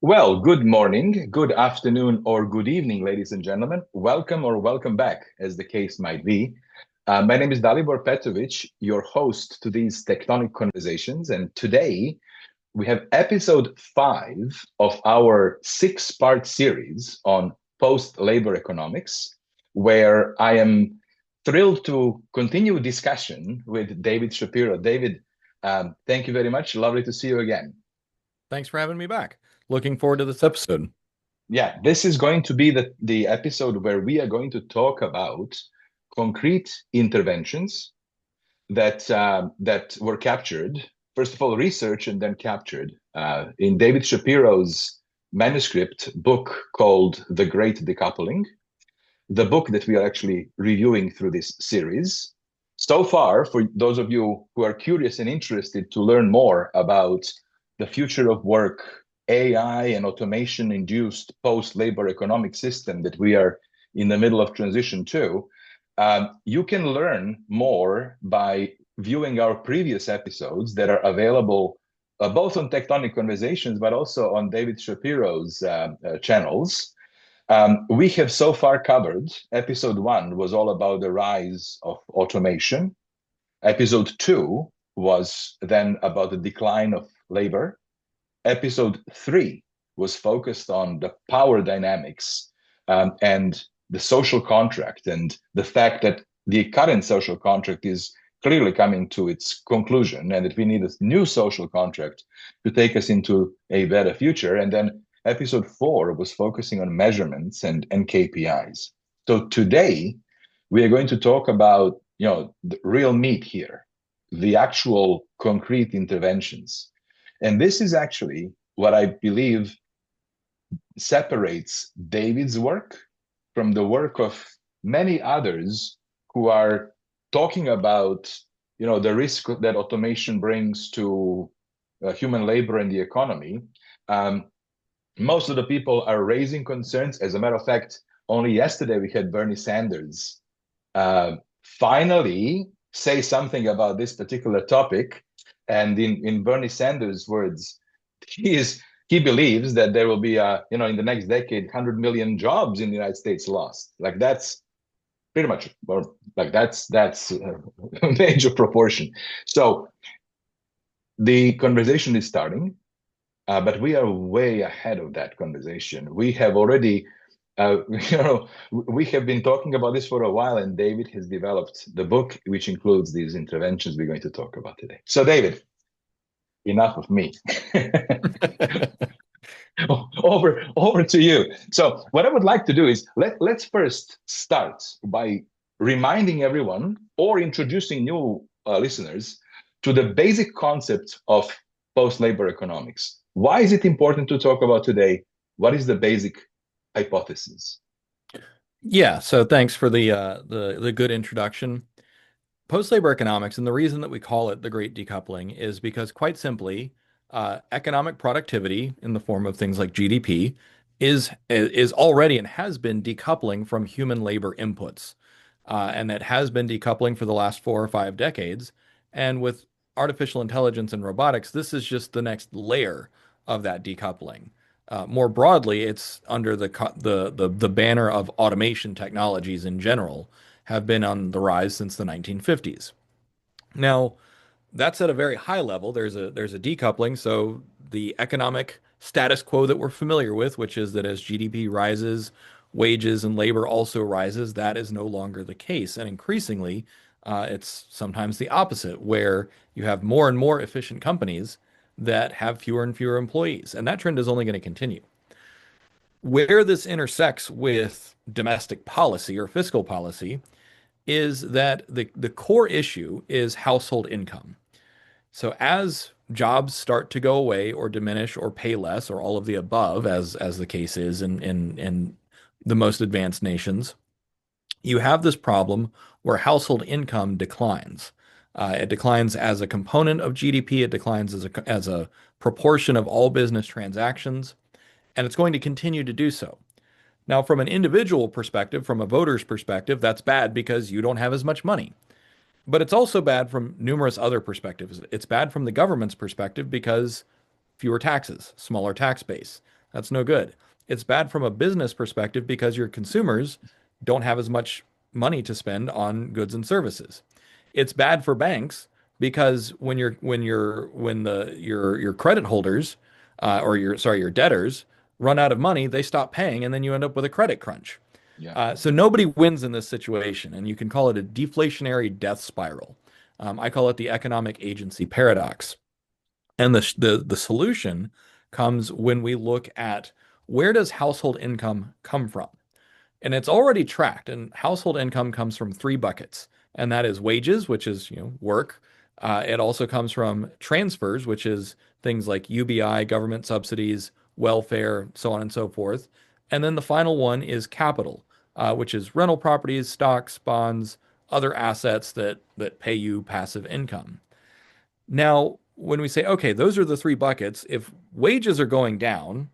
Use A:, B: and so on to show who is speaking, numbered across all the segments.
A: Well, good morning, good afternoon, or good evening, ladies and gentlemen. Welcome or welcome back, as the case might be. My name is Dalibor Petkovic, your host to these tectonic conversations. And today we have episode 5 of our 6-part series on post-labor economics, where I am thrilled to continue discussion with David Shapiro. David, thank you very much. Lovely to see you again.
B: Thanks for having me back. Looking forward to this episode.
A: Yeah, this is going to be the episode where we are going to talk about concrete interventions that were captured, first of all, research and then captured in David Shapiro's manuscript book called The Great Decoupling, the book that we are actually reviewing through this series. So far, for those of you who are curious and interested to learn more about the future of work, AI and automation induced post-labor economic system that we are in the middle of transition to, you can learn more by viewing our previous episodes that are available both on Tectonic Conversations, but also on David Shapiro's channels. We have so far covered, episode 1 was all about the rise of automation. Episode 2 was then about the decline of labor. Episode 3 was focused on the power dynamics and the social contract and the fact that the current social contract is clearly coming to its conclusion and that we need a new social contract to take us into a better future. And then episode 4 was focusing on measurements and KPIs. So today we are going to talk about, the real meat here, the actual concrete interventions. And this is actually what I believe separates David's work from the work of many others who are talking about, the risk that automation brings to human labor and the economy. Most of the people are raising concerns. As a matter of fact, only yesterday we had Bernie Sanders finally say something about this particular topic. And in Bernie Sanders' words, he believes that there will be in the next decade 100 million jobs in the United States lost. Like that's pretty much, or like that's a major proportion. So the conversation is starting, but we are way ahead of that conversation. We have already we have been talking about this for a while, and David has developed the book, which includes these interventions we're going to talk about today. So, David, enough of me. over to you. So, what I would like to do is let's first start by reminding everyone or introducing new listeners to the basic concept of post-labor economics. Why is it important to talk about today? What is the basic hypothesis?
B: Yeah, so thanks for the good introduction. Post-labor economics, and the reason that we call it the Great Decoupling is because quite simply, economic productivity in the form of things like GDP is already and has been decoupling from human labor inputs. And that has been decoupling for the last 4 or 5 decades. And with artificial intelligence and robotics, this is just the next layer of that decoupling. More broadly, it's under the banner of automation technologies in general have been on the rise since the 1950s. Now, that's at a very high level. There's a decoupling, so the economic status quo that we're familiar with, which is that as GDP rises, wages and labor also rises, that is no longer the case. And increasingly, it's sometimes the opposite, where you have more and more efficient companies that have fewer and fewer employees. And that trend is only going to continue. Where this intersects with domestic policy or fiscal policy is that the core issue is household income. So as jobs start to go away or diminish or pay less or all of the above, as the case is in the most advanced nations, you have this problem where household income declines. It declines as a component of GDP. It declines as a proportion of all business transactions, and it's going to continue to do so. Now, from an individual perspective, from a voter's perspective, that's bad because you don't have as much money. But it's also bad from numerous other perspectives. It's bad from the government's perspective because fewer taxes, smaller tax base. That's no good. It's bad from a business perspective because your consumers don't have as much money to spend on goods and services. It's bad for banks because when your credit holders or your debtors run out of money, they stop paying, and then you end up with a credit crunch.
A: Yeah.
B: So nobody wins in this situation, and you can call it a deflationary death spiral. I call it the economic agency paradox. And the solution comes when we look at where does household income come from? And it's already tracked. And household income comes from three buckets, and that is wages, which is work. It also comes from transfers, which is things like UBI, government subsidies, welfare, so on and so forth. And then the final one is capital, which is rental properties, stocks, bonds, other assets that pay you passive income. Now, when we say, okay, those are the three buckets, if wages are going down,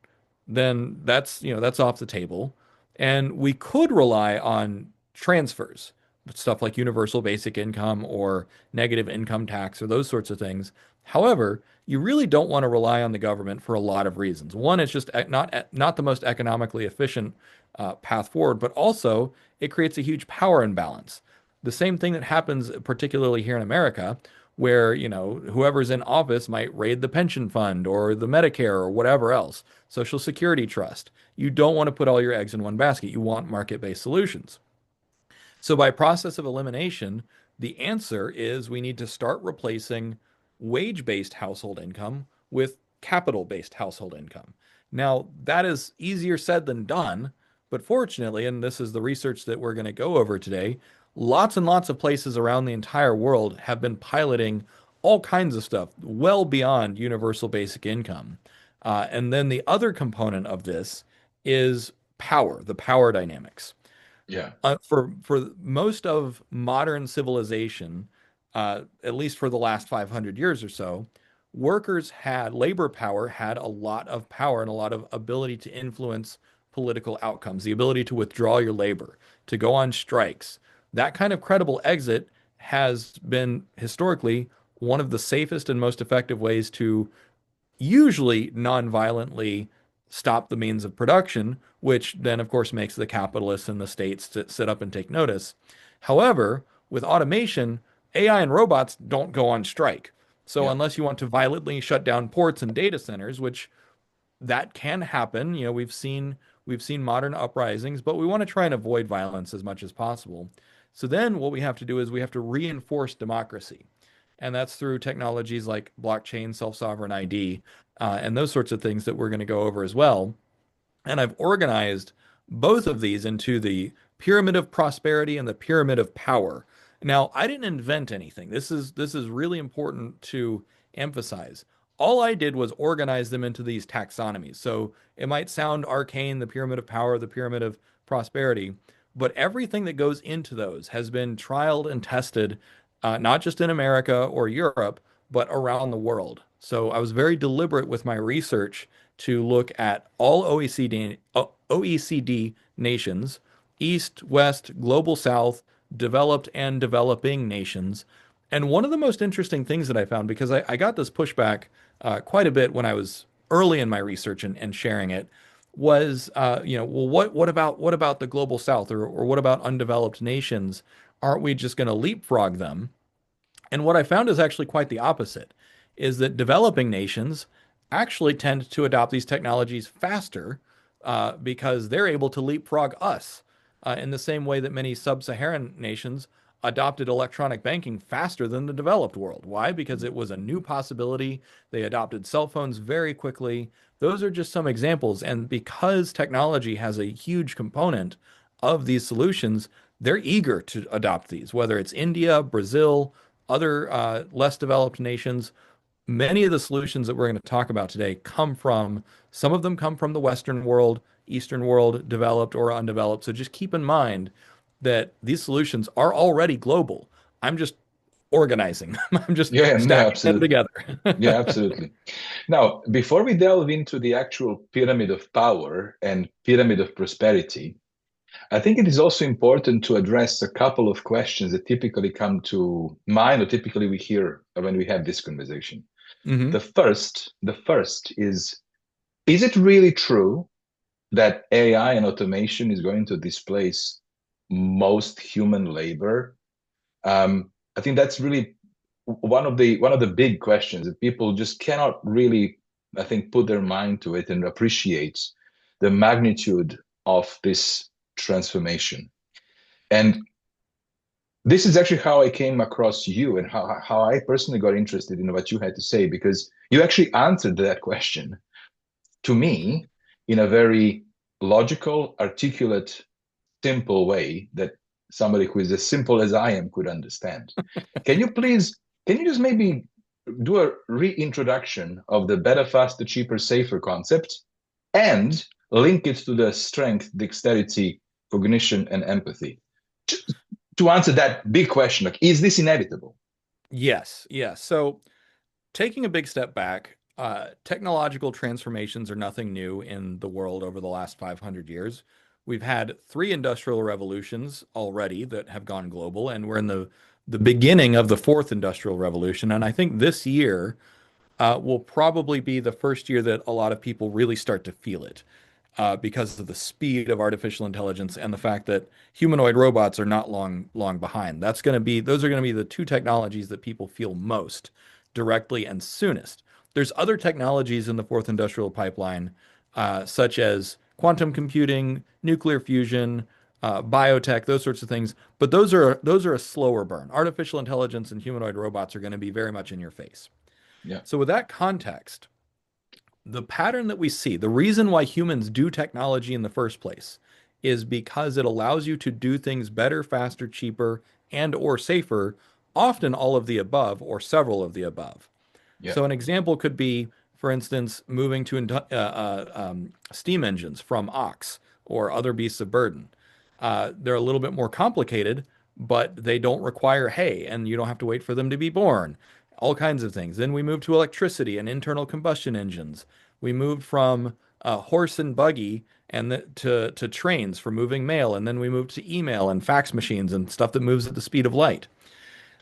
B: then that's off the table. And we could rely on transfers, stuff like universal basic income or negative income tax or those sorts of things. However, you really don't want to rely on the government for a lot of reasons. One, it's just not the most economically efficient path forward, but also it creates a huge power imbalance. The same thing that happens, particularly here in America, where, whoever's in office might raid the pension fund or the Medicare or whatever else, Social Security trust. You don't want to put all your eggs in one basket. You want market-based solutions. So by process of elimination, the answer is we need to start replacing wage-based household income with capital-based household income. Now, that is easier said than done, but fortunately, and this is the research that we're going to go over today, lots and lots of places around the entire world have been piloting all kinds of stuff well beyond universal basic income. And then the other component of this is power, the power dynamics.
A: Yeah.
B: For most of modern civilization, at least for the last 500 years or so, labor power had a lot of power and a lot of ability to influence political outcomes, the ability to withdraw your labor, to go on strikes. That kind of credible exit has been historically one of the safest and most effective ways to usually non-violently stop the means of production, which then, of course, makes the capitalists and the states to sit up and take notice. However, with automation, AI and robots don't go on strike. So
A: Yeah.
B: unless you want to violently shut down ports and data centers, which that can happen, we've seen modern uprisings, but we want to try and avoid violence as much as possible. So then what we have to do is we have to reinforce democracy. And that's through technologies like blockchain, self-sovereign ID, and those sorts of things that we're going to go over as well. And I've organized both of these into the pyramid of prosperity and the pyramid of power. Now, I didn't invent anything. This is really important to emphasize. All I did was organize them into these taxonomies. So it might sound arcane, the pyramid of power, the pyramid of prosperity, but everything that goes into those has been trialed and tested, not just in America or Europe, but around the world. So I was very deliberate with my research to look at all OECD nations, East, West, Global South, developed and developing nations. And one of the most interesting things that I found, because I got this pushback quite a bit when I was early in my research and sharing it, was, well, what about the Global South, or what about undeveloped nations? Aren't we just going to leapfrog them? And what I found is actually quite the opposite, is that developing nations actually tend to adopt these technologies faster because they're able to leapfrog us in the same way that many sub-Saharan nations adopted electronic banking faster than the developed world. Why? Because it was a new possibility. They adopted cell phones very quickly. Those are just some examples. And because technology has a huge component of these solutions, they're eager to adopt these, whether it's India, Brazil, other less developed nations. Many of the solutions that we're going to talk about today some of them come from the Western world, Eastern world, developed or undeveloped. So just keep in mind that these solutions are already global. I'm just organizing them. I'm just
A: Yeah. No,
B: stacking them
A: absolutely.
B: together.
A: Yeah, absolutely. Now, before we delve into the actual pyramid of power and pyramid of prosperity, I think it is also important to address a couple of questions that typically come to mind, or typically we hear when we have this conversation.
B: Hmm.
A: The first is, Is it really true that AI and automation is going to displace most human labor? I think that's really one of the big questions that people just cannot really, I think, put their mind to it and appreciate the magnitude of this transformation. And this is actually how I came across you and how I personally got interested in what you had to say, because you actually answered that question to me in a very logical, articulate, simple way that somebody who is as simple as I am could understand. Can you please, can you just maybe do a reintroduction of the better, faster, cheaper, safer concept and link it to the strength, dexterity, cognition, and empathy? Just to answer that big question, like, is this inevitable?
B: Yes, yes. So taking a big step back, technological transformations are nothing new in the world over the last 500 years. We've had three industrial revolutions already that have gone global, and we're in the beginning of the fourth industrial revolution. And I think this year will probably be the first year that a lot of people really start to feel it because of the speed of artificial intelligence and the fact that humanoid robots are not long behind. Those are going to be the two technologies that people feel most directly and soonest. There's other technologies in the fourth industrial pipeline, such as quantum computing, nuclear fusion, biotech, those sorts of things. But those are a slower burn. Artificial intelligence and humanoid robots are going to be very much in your face.
A: Yeah.
B: So with that context, the pattern that we see, the reason why humans do technology in the first place is because it allows you to do things better, faster, cheaper, and or safer, often all of the above or several of the above.
A: Yeah.
B: So an example could be, for instance, moving to steam engines from ox or other beasts of burden. They're a little bit more complicated, but they don't require hay, and you don't have to wait for them to be born. All kinds of things. Then we moved to electricity and internal combustion engines. We moved from horse and buggy to trains for moving mail, and then we moved to email and fax machines and stuff that moves at the speed of light.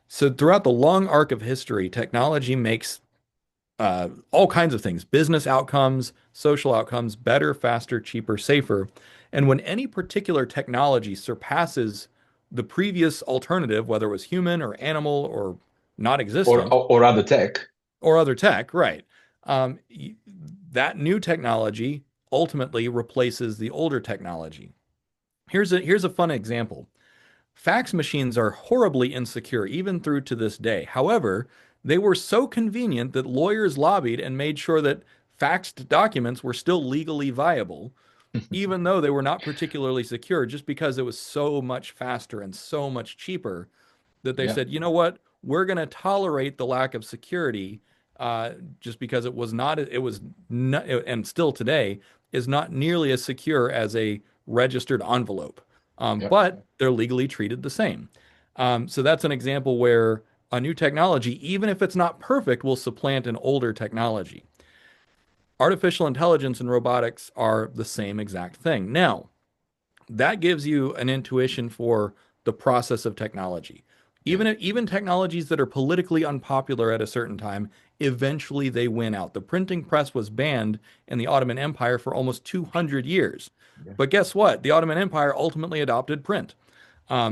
B: So throughout the long arc of history, technology makes all kinds of things, business outcomes, social outcomes, better, faster, cheaper, safer. And when any particular technology surpasses the previous alternative, whether it was human or animal or not
A: Or,
B: existent,
A: or, or other tech.
B: or other tech, right? Um, that new technology ultimately replaces the older technology. Here's a fun example. Fax machines are horribly insecure, even through to this day. However, they were so convenient that lawyers lobbied and made sure that faxed documents were still legally viable, even though they were not particularly secure, just because it was so much faster and so much cheaper that they
A: Yeah.
B: said, you know what, we're going to tolerate the lack of security just because it was not, and still today is not nearly as secure as a registered envelope,
A: Yeah.
B: but they're legally treated the same. So that's an example where a new technology, even if it's not perfect, will supplant an older technology. Artificial intelligence and robotics are the same exact thing. Now, that gives you an intuition for the process of technology.
A: Yeah.
B: Even technologies that are politically unpopular at a certain time, eventually they win out. The printing press was banned in the Ottoman Empire for almost 200 years.
A: Yeah.
B: But guess what? The Ottoman Empire ultimately adopted print.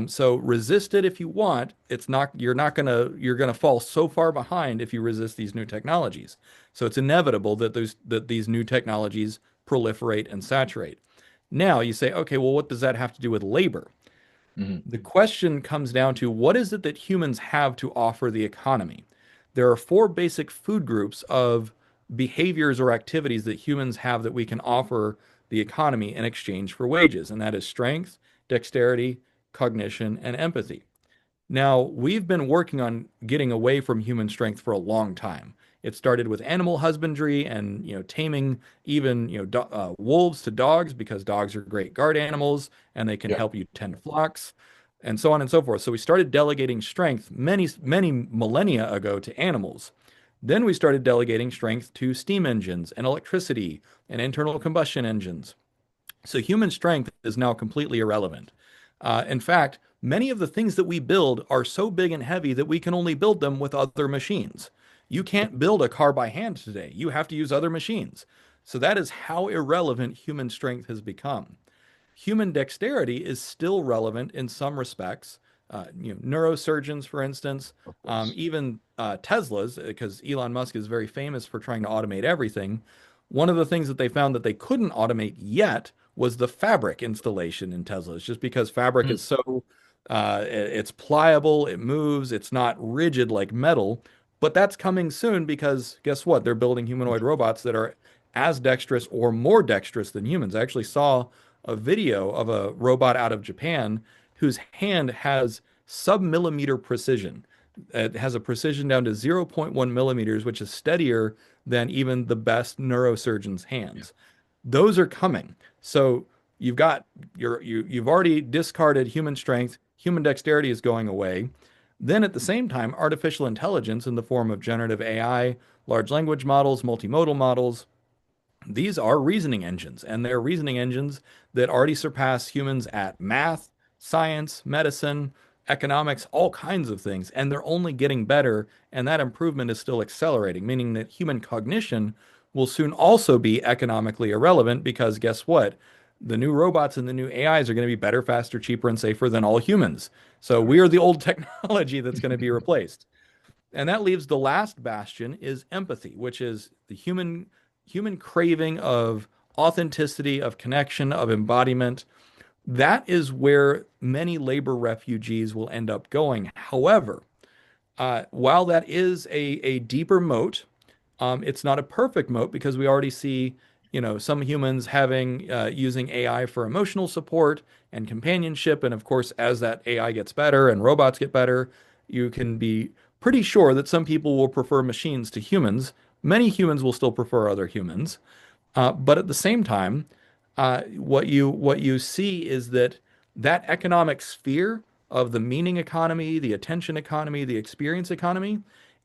B: So resist it if you want. You're gonna fall so far behind if you resist these new technologies. So it's inevitable that these new technologies proliferate and saturate. Now you say, okay, well, what does that have to do with labor?
A: Mhm.
B: The question comes down to what is it that humans have to offer the economy? There are four basic food groups of behaviors or activities that humans have that we can offer the economy in exchange for wages, and that is strength, dexterity, cognition, and empathy. Now, we've been working on getting away from human strength for a long time. It started with animal husbandry and, taming even, wolves to dogs because dogs are great guard animals and they can
A: Yeah.
B: help you tend flocks and so on and so forth. So we started delegating strength many, many millennia ago to animals. Then we started delegating strength to steam engines and electricity and internal combustion engines. So human strength is now completely irrelevant. In fact, many of the things that we build are so big and heavy that we can only build them with other machines. You can't build a car by hand today. You have to use other machines. So that is how irrelevant human strength has become. Human dexterity is still relevant in some respects. Neurosurgeons, for instance,
A: Of course.
B: even Tesla's, because Elon Musk is very famous for trying to automate everything. One of the things that they found that they couldn't automate yet was the fabric installation in Teslas, just because fabric
A: Mm.
B: is so it's pliable, it moves, it's not rigid like metal. But that's coming soon because guess what? They're building humanoid robots that are as dexterous or more dexterous than humans. I actually saw a video of a robot out of Japan whose hand has sub-millimeter precision. It has a precision down to zero point 0.1 millimeters, which is steadier than even the best neurosurgeon's
A: Yeah.
B: hands. Those are coming. So you've got you've already discarded human strength, human dexterity is going away. Then at the same time, artificial intelligence in the form of generative AI, large language models, multimodal models, these are reasoning engines, and they're reasoning engines that already surpass humans at math, science, medicine, economics, all kinds of things. And they're only getting better, and that improvement is still accelerating, meaning that human cognition will soon also be economically irrelevant because guess what? The new robots and the new AIs are going to be better, faster, cheaper, and safer than all humans. So we are
A: Correct.
B: the old technology that's going to be replaced. And that leaves the last bastion is empathy, which is the human craving of authenticity, of connection, of embodiment. That is where many labor refugees will end up going. However, while that is a deeper moat, it's not a perfect moat because we already see, some humans having using AI for emotional support and companionship. And of course, as that AI gets better and robots get better, you can be pretty sure that some people will prefer machines to humans. Many humans will still prefer other humans. But at the same time, what you see is that that economic sphere of the meaning economy, the attention economy, the experience economy,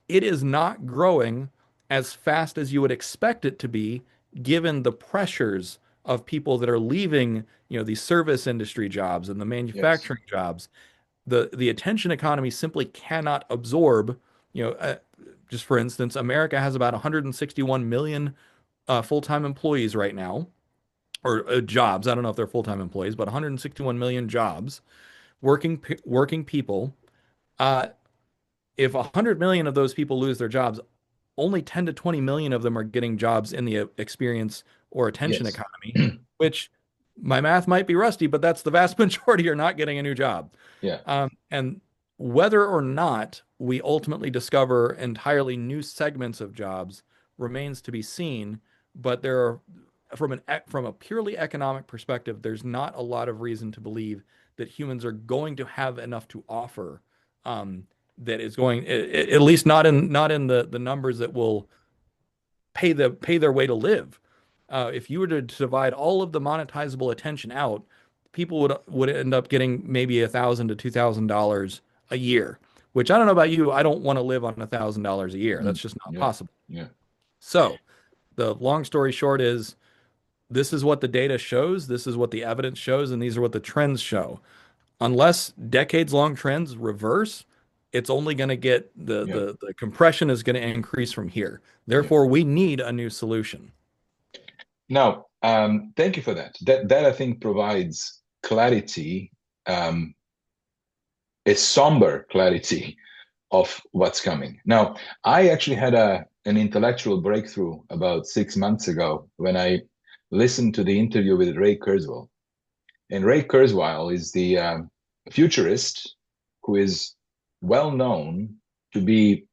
B: it is not growing as fast as you would expect it to be, given the pressures of people that are leaving, these service industry jobs and the
A: Yes.
B: manufacturing jobs. The attention economy simply cannot absorb, you know, uh, just for instance, America has about 161 million full-time employees right now, or jobs. I don't know if they're full-time employees, but 161 million jobs, working people. Uh, if 100 million of those people lose their jobs, only 10 to 20 million of them are getting jobs in the experience or attention
A: Yes.
B: economy, which my math might be rusty, but that's the vast majority are not getting a new job.
A: Yeah.
B: And whether or not we ultimately discover entirely new segments of jobs remains to be seen. But there are, from a purely economic perspective, there's not a lot of reason to believe that humans are going to have enough to offer that is going, at least not in the numbers that will pay their way to live. If you were to divide all of the monetizable attention out, people would end up getting maybe $1,000 to $2,000 a year. Which I don't know about you, I don't want to live on $1,000 a year.
A: Mm.
B: That's just not
A: Yeah.
B: possible.
A: Yeah.
B: So the long story short is this is what the data shows, this is what the evidence shows, and these are what the trends show. Unless decades long trends reverse, it's only going to get
A: Yeah.
B: the compression is going to increase from here.
A: Yeah.
B: Therefore, we need a new solution.
A: Now, thank you for that. That I think provides clarity, um, a somber clarity of what's coming. Now, I actually had an intellectual breakthrough about 6 months ago when I listened to the interview with Ray Kurzweil. And Ray Kurzweil is the futurist who is well known to be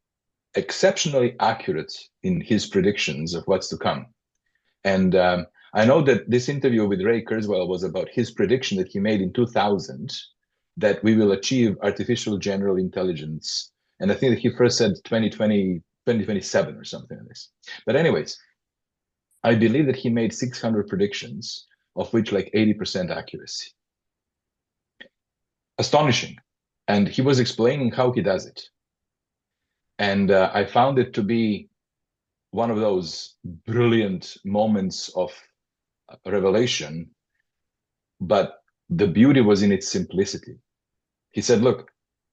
A: exceptionally accurate in his predictions of what's to come. And I know that this interview with Ray Kurzweil was about his prediction that he made in 2000 that we will achieve artificial general intelligence. And I think that he first said 2020, 2027 or something like this. But anyways, I believe that he made 600 predictions, of which like 80% accuracy. Astonishing. And he was explaining how he does it. And I found it to be one of those brilliant moments of revelation, but the beauty was in its simplicity. He said, look,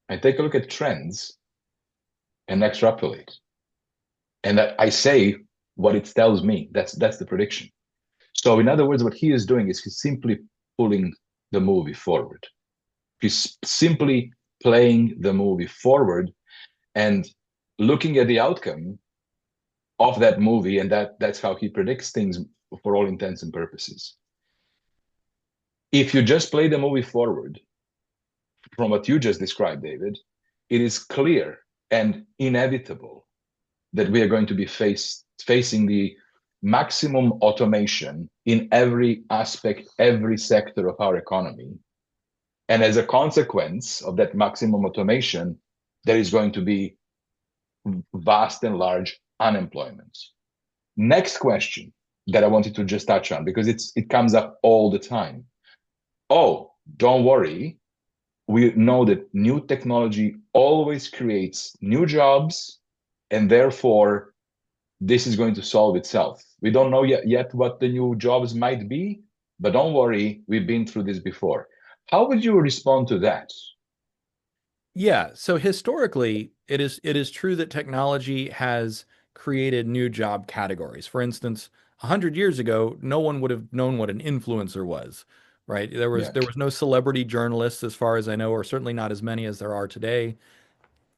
A: I take a look at trends and extrapolate. And I say what it tells me. That's the prediction. So in other words, what he is doing is he's simply pulling the movie forward. He's simply playing the movie forward and looking at the outcome of that movie, and that's how he predicts things for all intents and purposes. If you just play the movie forward from what you just described, David, it is clear and inevitable that we are going to be facing the maximum automation in every aspect, every sector of our economy. And as a consequence of that maximum automation, there is going to be vast and large unemployment. Next question that I wanted to just touch on, because it comes up all the time. Oh, don't worry. We know that new technology always creates new jobs, and therefore this is going to solve itself. We don't know yet what the new jobs might be, but don't worry, we've been through this before. How would you respond to that?
B: Yeah, so historically, it is true that technology has created new job categories. For instance, 100 years ago, no one would have known what an influencer was, right? There was
A: Yeah.
B: there was no celebrity journalists as far as I know, or certainly not as many as there are today.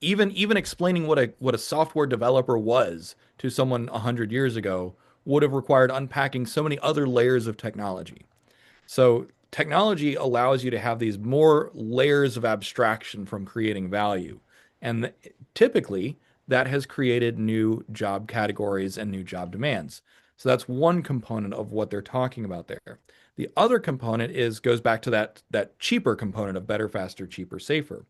B: Even explaining what a software developer was to someone 100 years ago would have required unpacking so many other layers of technology. So technology allows you to have these more layers of abstraction from creating value. And typically, that has created new job categories and new job demands. So that's one component of what they're talking about there. The other component goes back to that cheaper component of better, faster, cheaper, safer.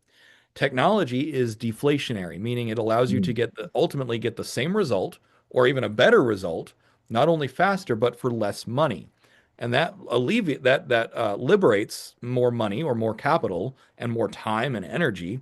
B: Technology is deflationary, meaning it allows you to
A: Mm.
B: ultimately get the same result or even a better result, not only faster, but for less money. And that liberates more money or more capital and more time and energy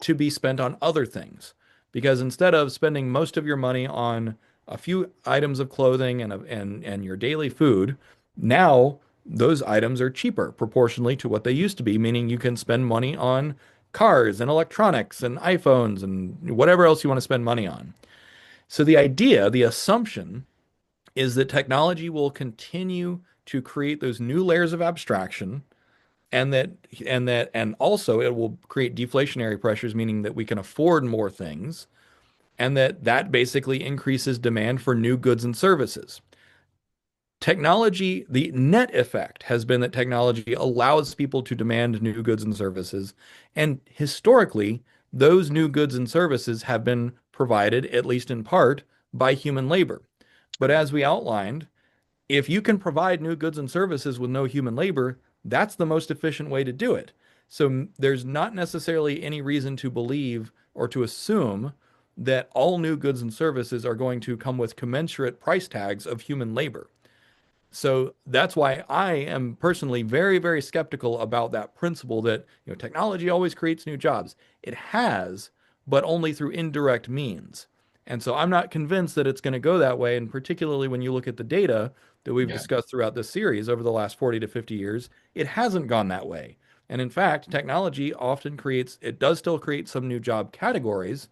B: to be spent on other things. Because instead of spending most of your money on a few items of clothing and your daily food, now those items are cheaper proportionally to what they used to be, meaning you can spend money on cars and electronics and iPhones and whatever else you want to spend money on. So the assumption is that technology will continue to create those new layers of abstraction and and also it will create deflationary pressures, meaning that we can afford more things and that basically increases demand for new goods and services. Technology, the net effect has been that technology allows people to demand new goods and services. And historically, those new goods and services have been provided, at least in part, by human labor. But as we outlined, if you can provide new goods and services with no human labor, that's the most efficient way to do it. So there's not necessarily any reason to believe or to assume that all new goods and services are going to come with commensurate price tags of human labor. So that's why I am personally very, very skeptical about that principle that, technology always creates new jobs. It has, but only through indirect means. And so I'm not convinced that it's going to go that way. And particularly when you look at the data that we've
A: Yeah.
B: discussed throughout this series over the last 40 to 50 years, it hasn't gone that way. And in fact, technology often it does still create some new job categories,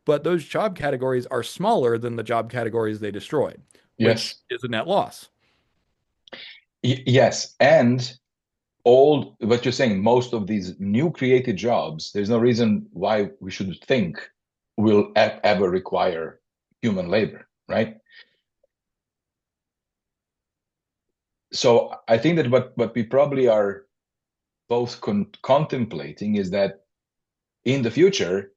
B: but those job categories are smaller than the job categories they destroyed, which
A: Yes.
B: is a net loss.
A: Yes. And all what you're saying, most of these new created jobs, there's no reason why we should think will ever require human labor, right? So I think that what we probably are both contemplating is that in the future,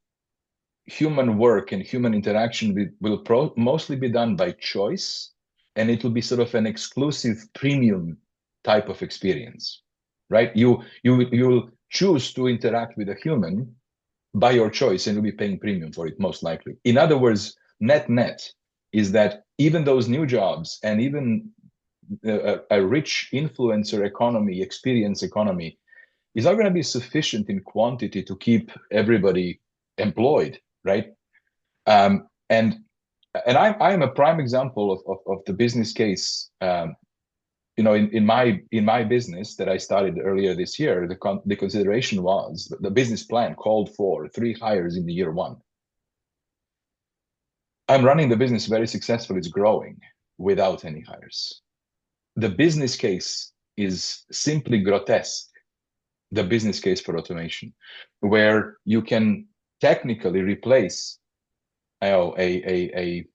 A: human work and human interaction will mostly be done by choice, and it will be sort of an exclusive premium type of experience, right? You will choose to interact with a human by your choice, and you'll be paying premium for it most likely. In other words, net is that even those new jobs and even a rich influencer economy, experience economy, is not going to be sufficient in quantity to keep everybody employed, right? And I am a prime example of the business case. In my business that I started earlier this year, the consideration was the business plan called for 3 hires in the year one. I'm running the business very successfully. It's growing without any hires. The business case is simply grotesque, the business case for automation, where you can technically replace a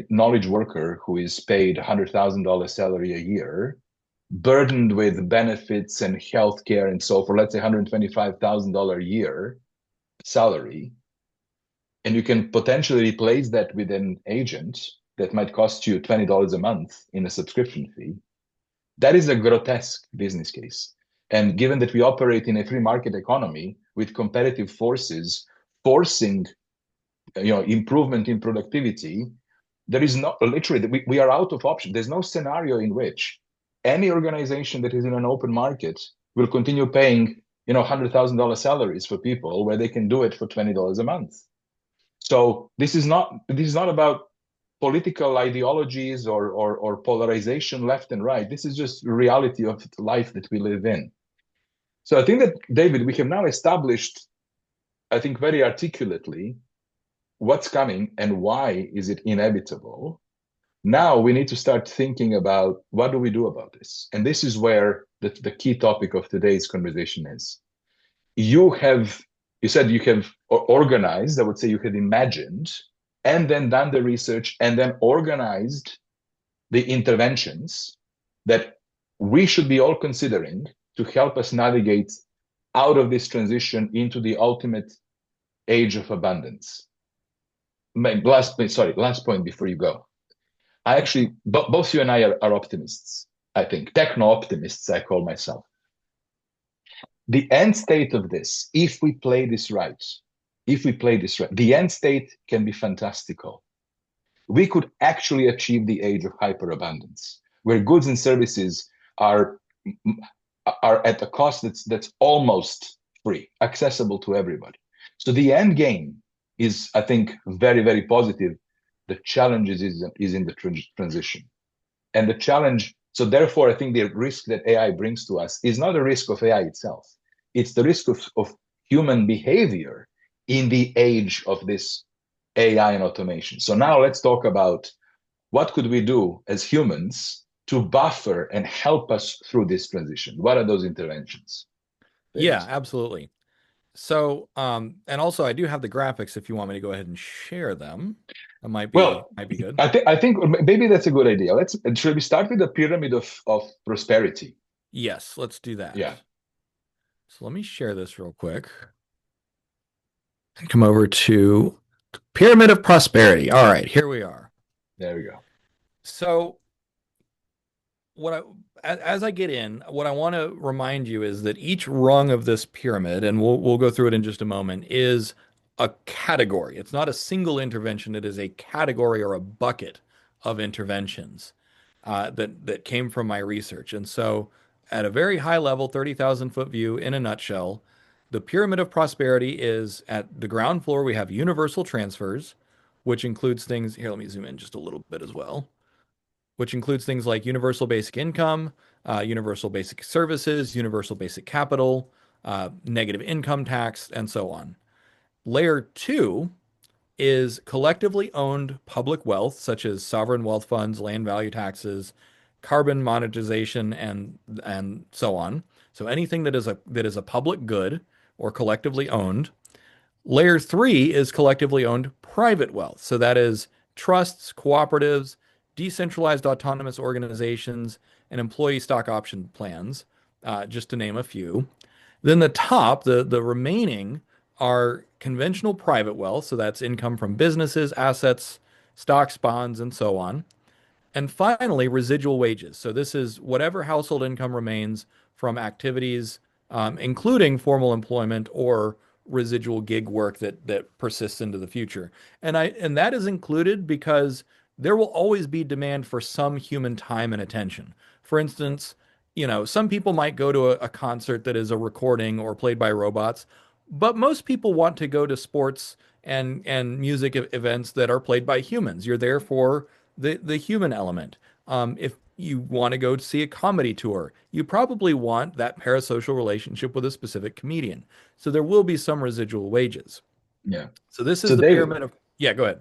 A: knowledge worker who is paid $100,000 salary a year, burdened with benefits and healthcare and so for let's say $125,000 a year salary, and you can potentially replace that with an agent that might cost you $20 a month in a subscription fee. That is a grotesque business case. And given that we operate in a free market economy with competitive forces forcing improvement in productivity, there is not literally we are out of option. There's no scenario in which any organization that is in an open market will continue paying $100,000 salaries for people where they can do it for $20 a month. So this is not about political ideologies or polarization left and right. This is just reality of life that we live in. So I think that, David, we have now established, I think very articulately, what's coming and why is it inevitable. Now we need to start thinking about what do we do about this. And this is where the key topic of today's conversation is. You said you have organized, I would say you had imagined, and then done the research and then organized the interventions that we should be all considering to help us navigate out of this transition into the ultimate age of abundance. Last point before you go. I actually, both you and I are optimists, I think. Techno-optimists, I call myself. The end state of this, if we play this right, the end state can be fantastical. We could actually achieve the age of hyperabundance, where goods and services are at a cost that's almost free, accessible to everybody. So the end game is, I think, very, very positive. The challenge is in the transition. And the challenge, so therefore, I think the risk that AI brings to us is not a risk of AI itself. It's the risk of human behavior in the age of this AI and automation. So now let's talk about what could we do as humans to buffer and help us through this transition. What are those interventions?
B: Yeah, absolutely. So, and also I do have the graphics if you want me to go ahead and share them. That might be good.
A: I think maybe that's a good idea. Should we start with the pyramid of prosperity?
B: Yes, let's do that.
A: Yeah.
B: So let me share this real quick. Come over to Pyramid of Prosperity. All right, here we are.
A: There we go.
B: So as I get in, what I want to remind you is that each rung of this pyramid, and we'll go through it in just a moment, is a category. It's not a single intervention. It is a category or a bucket of interventions that came from my research. And so at a very high level, 30,000 foot view in a nutshell, the pyramid of prosperity is at the ground floor. We have universal transfers, which includes things here. Let me zoom in just a little bit as well, which includes things like universal basic income, universal basic services, universal basic capital, negative income tax, and so on. Layer 2 is collectively owned public wealth, such as sovereign wealth funds, land value taxes, carbon monetization, and so on. So anything that is a public good or collectively owned. Layer 3 is collectively owned private wealth. So that is trusts, cooperatives, decentralized autonomous organizations, and employee stock option plans, just to name a few. Then the top, the remaining, are conventional private wealth. So that's income from businesses, assets, stocks, bonds, and so on. And finally, residual wages. So this is whatever household income remains from activities, including formal employment or residual gig work that persists into the future. And that is included because there will always be demand for some human time and attention. For instance, some people might go to a concert that is a recording or played by robots, but most people want to go to sports and music events that are played by humans. You're there for the human element. If you want to go see a comedy tour, you probably want that parasocial relationship with a specific comedian. So there will be some residual wages.
A: Yeah.
B: So this is the pyramid of, yeah, go ahead.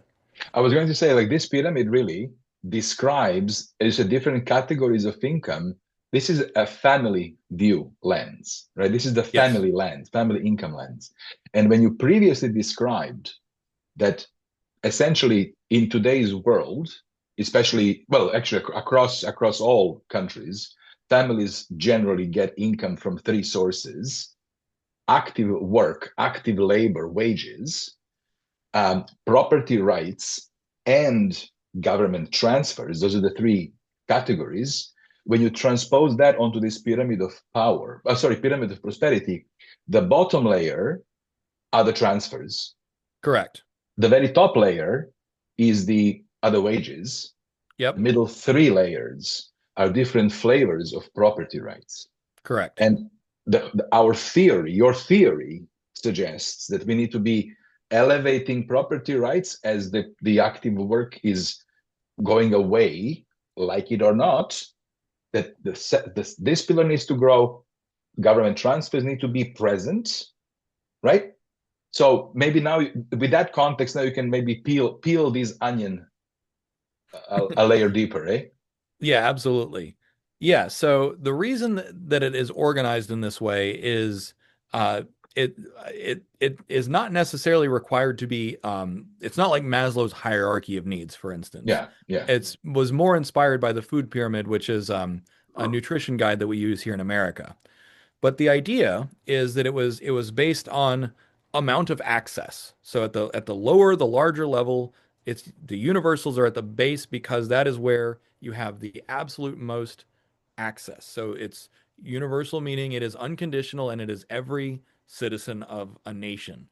A: I was going to say, like, this pyramid really describes is a different categories of income. This is a family view lens, right? This is the
B: Yes,
A: family lens, family income lens. And when you previously described that essentially in today's world, especially, well, actually across all countries, families generally get income from three sources: active work, active labor, wages, property rights, and government transfers. Those are the three categories. When you transpose that onto this pyramid of power, pyramid of prosperity, the bottom layer are the transfers.
B: correct.
A: The very top layer is the other wages. The
B: Yep,
A: middle three layers are different flavors of property rights.
B: correct.
A: And our theory, your theory, suggests that we need to be elevating property rights as the active work is going away, like it or not, that this pillar needs to grow, government transfers need to be present, right? So maybe now, with that context, now you can maybe peel this onion a layer deeper, eh?
B: Yeah, absolutely. Yeah, so the reason that it is organized in this way is uh, it it is not necessarily required to be it's not like Maslow's hierarchy of needs, for instance.
A: Yeah, yeah,
B: It's was more inspired by the food pyramid, which is a nutrition guide that we use here in America. But the idea is that it was based on amount of access. So at the lower, the larger level, it's the universals are at the base because that is where you have the absolute most access. So it's universal, meaning it is unconditional and it is every citizen of a nation.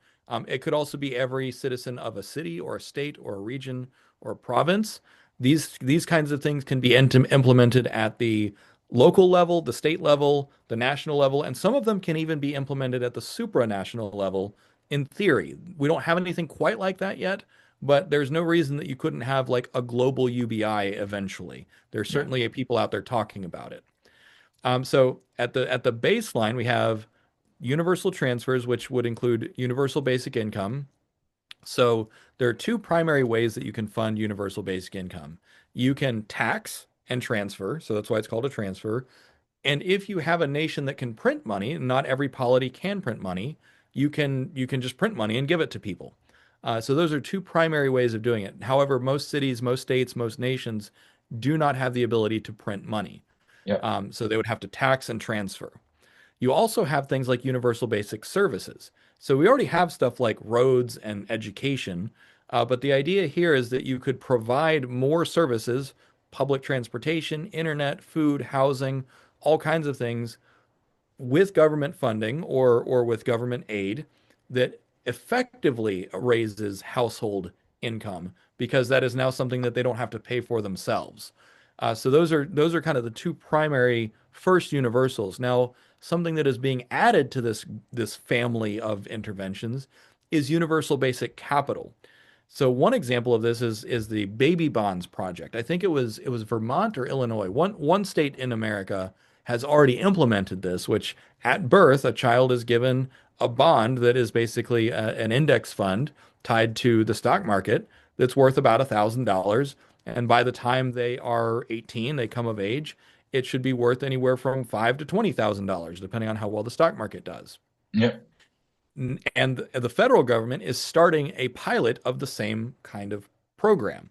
B: It could also be every citizen of a city or a state or a region or a province. These kinds of things can be implemented at the local level, the state level, the national level, and some of them can even be implemented at the supranational level in theory. We don't have anything quite like that yet, but there's no reason that you couldn't have like a global UBI eventually. There's
A: yeah,
B: certainly people out there talking about it. So at the baseline, we have universal transfers, which would include universal basic income. So there are two primary ways that you can fund universal basic income. You can tax and transfer, so that's why it's called a transfer. And if you have a nation that can print money, and not every polity can print money, you can just print money and give it to people. So those are two primary ways of doing it. However, most cities, most states, most nations do not have the ability to print money.
A: yeah,
B: So they would have to tax and transfer. You also have things like universal basic services. So we already have stuff like roads and education, but the idea here is that you could provide more services, public transportation, internet, food, housing, all kinds of things with government funding or with government aid that effectively raises household income because that is now something that they don't have to pay for themselves. So those are kind of the two primary first universals. Now, something that is being added to this family of interventions is universal basic capital. So one example of this is the baby bonds project. I think it was Vermont or Illinois. One state in America has already implemented this, which at birth a child is given a bond that is basically an index fund tied to the stock market that's worth about $1,000. And by the time they are 18, they come of age, it should be worth anywhere from $5,000 to $20,000, depending on how well the stock market does.
A: yeah,
B: And the federal government is starting a pilot of the same kind of program.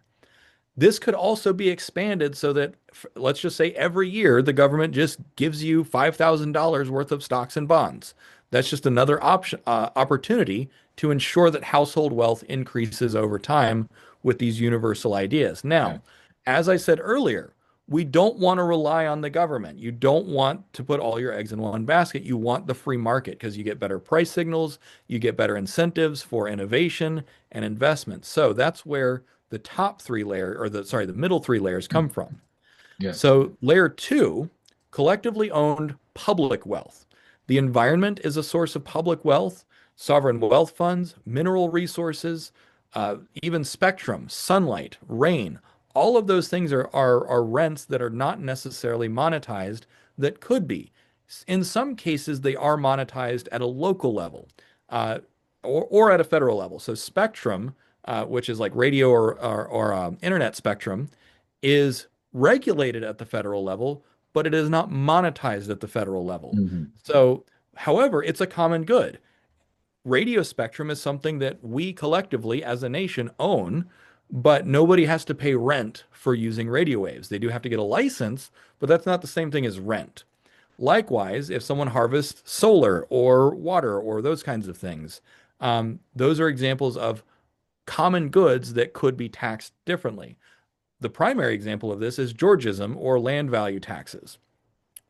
B: This could also be expanded so that, let's just say every year, the government just gives you $5,000 worth of stocks and bonds. That's just another opportunity to ensure that household wealth increases over time with these universal ideas.
A: yeah,
B: Now, as I said earlier, we don't want to rely on the government. You don't want to put all your eggs in one basket. You want the free market because you get better price signals, you get better incentives for innovation and investment. So that's where the top three layer or the middle three layers come from.
A: yeah,
B: So layer two, collectively owned public wealth. The environment is a source of public wealth, sovereign wealth funds, mineral resources, even spectrum, sunlight, rain. All of those things are rents that are not necessarily monetized that could be. In some cases, they are monetized at a local level uh, or at a federal level. So spectrum which is like radio or internet spectrum, is regulated at the federal level, but it is not monetized at the federal level.
A: Mhm.
B: So, however, it's a common good. Radio spectrum is something that we collectively as a nation own, but nobody has to pay rent for using radio waves. They do have to get a license, but that's not the same thing as rent. Likewise, if someone harvests solar or water or those kinds of things, those are examples of common goods that could be taxed differently. The primary example of this is Georgism or land value taxes,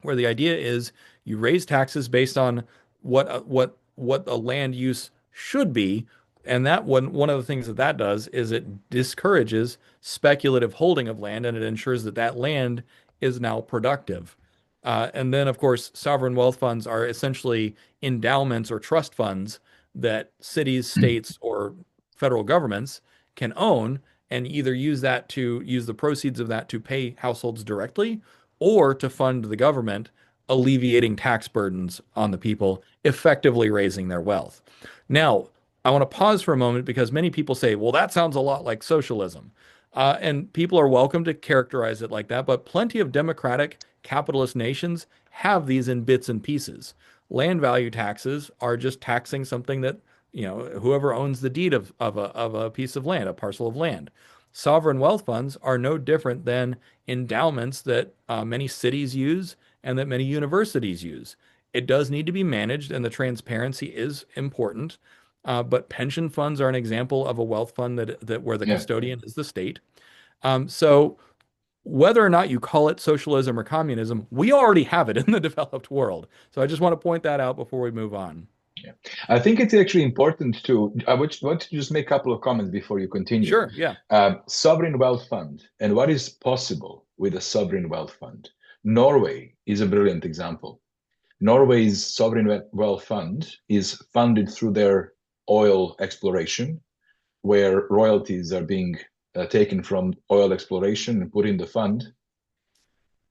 B: where the idea is you raise taxes based on what a land use should be, and that one of the things that that does is it discourages speculative holding of land, and it ensures that that land is now productive. And then, of course, sovereign wealth funds are essentially endowments or trust funds that cities, states, or federal governments can own and either use that to use the proceeds of that to pay households directly or to fund the government, alleviating tax burdens on the people, effectively raising their wealth. Now, I want to pause for a moment because many people say, well, that sounds a lot like socialism. And people are welcome to characterize it like that, but plenty of democratic capitalist nations have these in bits and pieces. Land value taxes are just taxing something that, whoever owns the deed of a piece of land, a parcel of land. Sovereign wealth funds are no different than endowments that many cities use and that many universities use. It does need to be managed, and the transparency is important. But pension funds are an example of a wealth fund that where the
A: Yeah.
B: custodian is the state. So whether or not you call it socialism or communism, we already have it in the developed world. So I just want to point that out before we move on.
A: Yeah. I think it's actually important to, I want to just make a couple of comments before you continue.
B: Sure, yeah.
A: Sovereign wealth fund and what is possible with a sovereign wealth fund. Norway is a brilliant example. Norway's sovereign wealth fund is funded through their oil exploration, where royalties are being taken from oil exploration and put in the fund.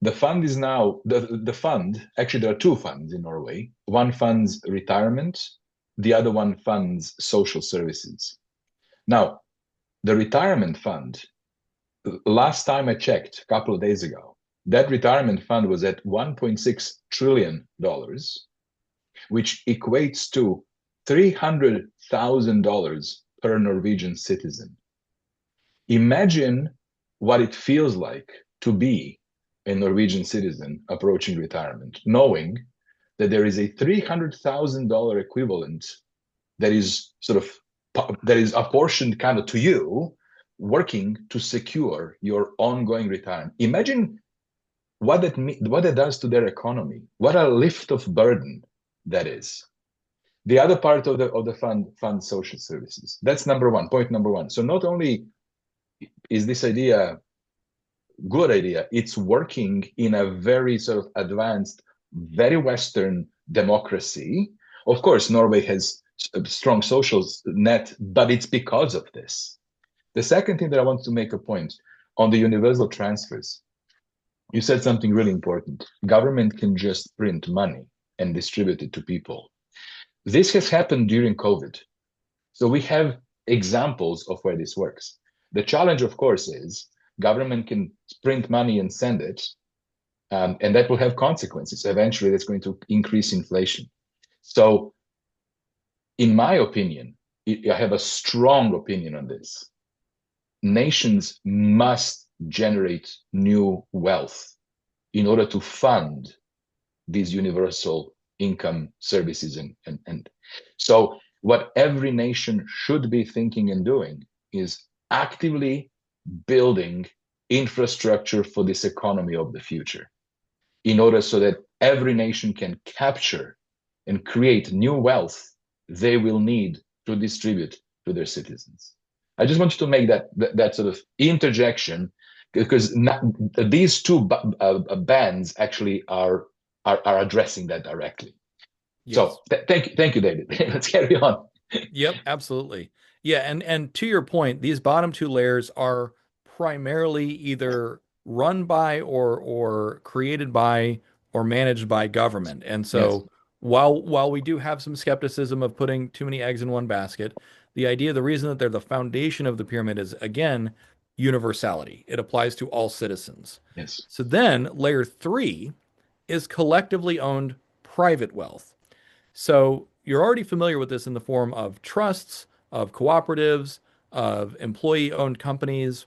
A: The fund is now the fund. Actually, there are two funds in Norway. One funds retirement, the other one funds social services. Now, the retirement fund, last time I checked, a couple of days ago, that retirement fund was at $1.6 trillion, which equates to $300,000 per Norwegian citizen. Imagine what it feels like to be a Norwegian citizen approaching retirement, knowing that there is a $300,000 equivalent that is apportioned kind of to you, working to secure your ongoing retirement. Imagine what that does to their economy. What a lift of burden that is. The other part of the fund social services. That's number one, point number one. So not only is this idea good idea, it's working in a very sort of advanced, very Western democracy. Of course, Norway has a strong social net, but it's because of this. The second thing that I want to make a point on the universal transfers, you said something really important. Government can just print money and distribute it to people. This has happened during COVID. So we have examples of where this works. The challenge, of course, is government can print money and send it, and that will have consequences. Eventually, that's going to increase inflation. So, in my opinion, I have a strong opinion on this. Nations must generate new wealth in order to fund these universal income services. And so what every nation should be thinking and doing is actively building infrastructure for this economy of the future in order so that every nation can capture and create new wealth they will need to distribute to their citizens. I just want you to make that sort of interjection because these two bands actually are addressing that directly.
B: Yes.
A: So thank you, David. Let's carry on.
B: Yep, absolutely. Yeah, and to your point, these bottom two layers are primarily either run by or created by or managed by government. And
A: Yes.
B: so while we do have some skepticism of putting too many eggs in one basket, The idea, the reason that they're the foundation of the pyramid is, again, universality. It applies to all citizens.
A: Yes.
B: So then layer three is collectively owned private wealth. So you're already familiar with this in the form of trusts, of cooperatives, of employee owned companies.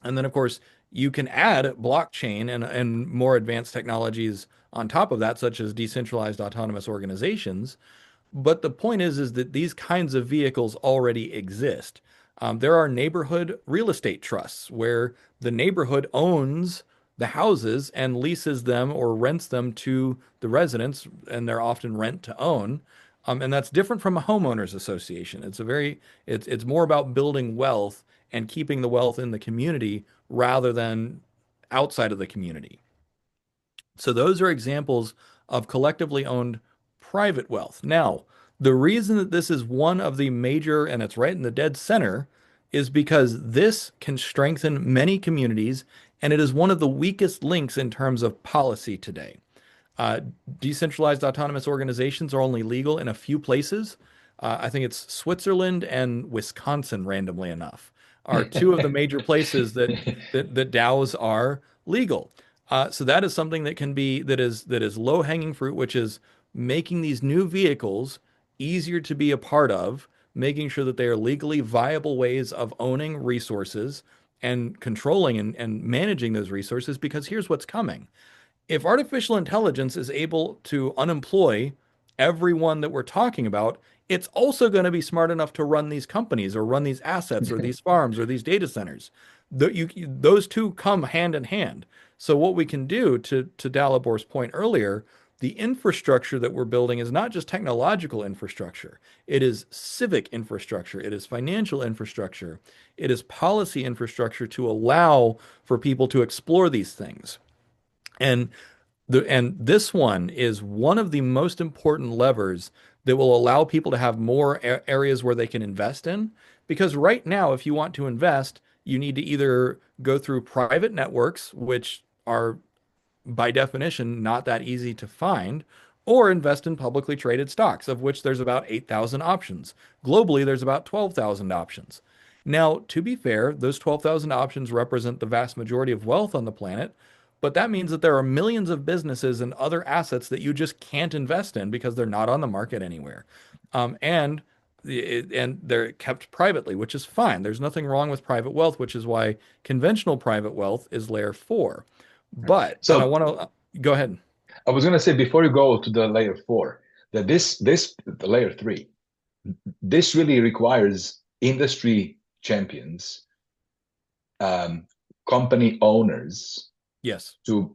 B: And then, of course, you can add blockchain and more advanced technologies on top of that, such as decentralized autonomous organizations. But the point is that these kinds of vehicles already exist. There are neighborhood real estate trusts where the neighborhood owns the houses and leases them or rents them to the residents, and they're often rent to own. And that's different from a homeowners association. It's more about building wealth and keeping the wealth in the community rather than outside of the community. So those are examples of collectively owned private wealth. Now, the reason that this is one of the major, and it's right in the dead center, is because this can strengthen many communities, and it is one of the weakest links in terms of policy today. Uh, Decentralized autonomous organizations are only legal in a few places. I think it's Switzerland and Wisconsin, randomly enough, are two of the major places that DAOs are legal. So that is something that can be that is low hanging fruit, which is making these new vehicles easier to be a part of, making sure that they are legally viable ways of owning resources and controlling and managing those resources. Because here's what's coming: if artificial intelligence is able to unemploy everyone that we're talking about, it's also going to be smart enough to run these companies or run these assets or these farms or these data centers. Those two come hand in hand. So what we can do, to Dalibor's point earlier, the infrastructure that we're building is not just technological infrastructure. It is civic infrastructure. It is financial infrastructure. It is policy infrastructure to allow for people to explore these things. And and this one is one of the most important levers that will allow people to have more areas where they can invest in. Because right now, if you want to invest, you need to either go through private networks, which are by definition not that easy to find, or invest in publicly traded stocks, of which there's about 8,000 options. Globally, there's about 12,000 options. Now, to be fair, those 12,000 options represent the vast majority of wealth on the planet, but that means that there are millions of businesses and other assets that you just can't invest in because they're not on the market anywhere. And they're kept privately, which is fine. There's nothing wrong with private wealth, which is why conventional private wealth is layer four. But, and I
A: So
B: want to go ahead.
A: I was going to say before you go to the layer four, that this the layer three, this really requires industry champions, um, company owners
B: Yes.
A: to.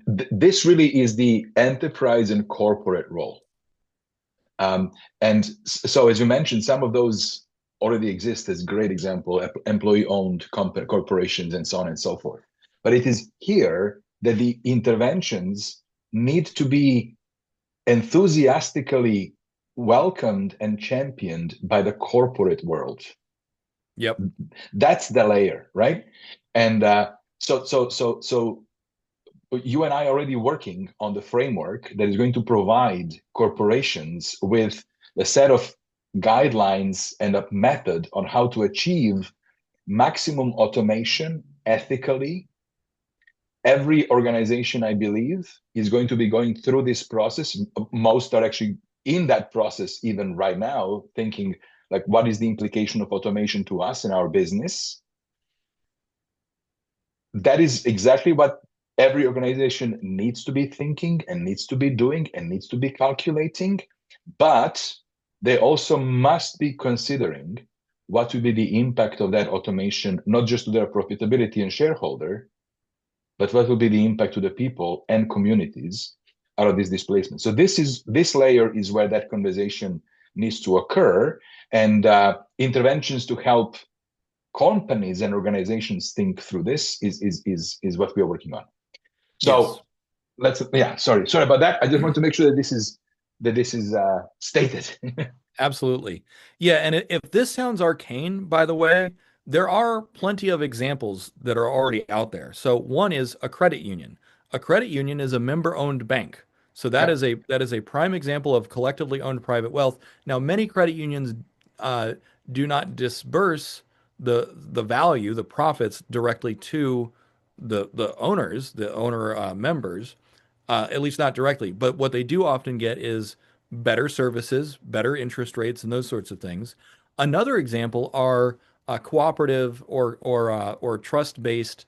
A: This really is the enterprise and corporate role. And so, as you mentioned, some of those already exist as great example, employee-owned corporations and so on and so forth. But it is here that the interventions need to be enthusiastically welcomed and championed by the corporate world.
B: Yep.
A: That's the layer, right? And so you and I are already working on the framework that is going to provide corporations with a set of guidelines and a method on how to achieve maximum automation ethically. Every organization, I believe, is going to be going through this process. Most are actually in that process even right now, thinking like, what is the implication of automation to us and our business? That is exactly what every organization needs to be thinking and needs to be doing and needs to be calculating. But they also must be considering what will be the impact of that automation, not just to their profitability and shareholder, but what will be the impact to the people and communities out of this displacement. So this layer is where that conversation needs to occur, and interventions to help companies and organizations think through this is what we are working on.
B: Yes.
A: So sorry about that. I just want to make sure that this is stated.
B: Absolutely. Yeah, and if this sounds arcane, by the way, there are plenty of examples that are already out there. So one is a credit union. A credit union is a member-owned bank. So
A: Yeah.
B: that is a prime example of collectively owned private wealth. Now, many credit unions do not disperse the value, the profits directly to the owners, the owner members, at least not directly. But what they do often get is better services, better interest rates, and those sorts of things. Another example are cooperative or trust-based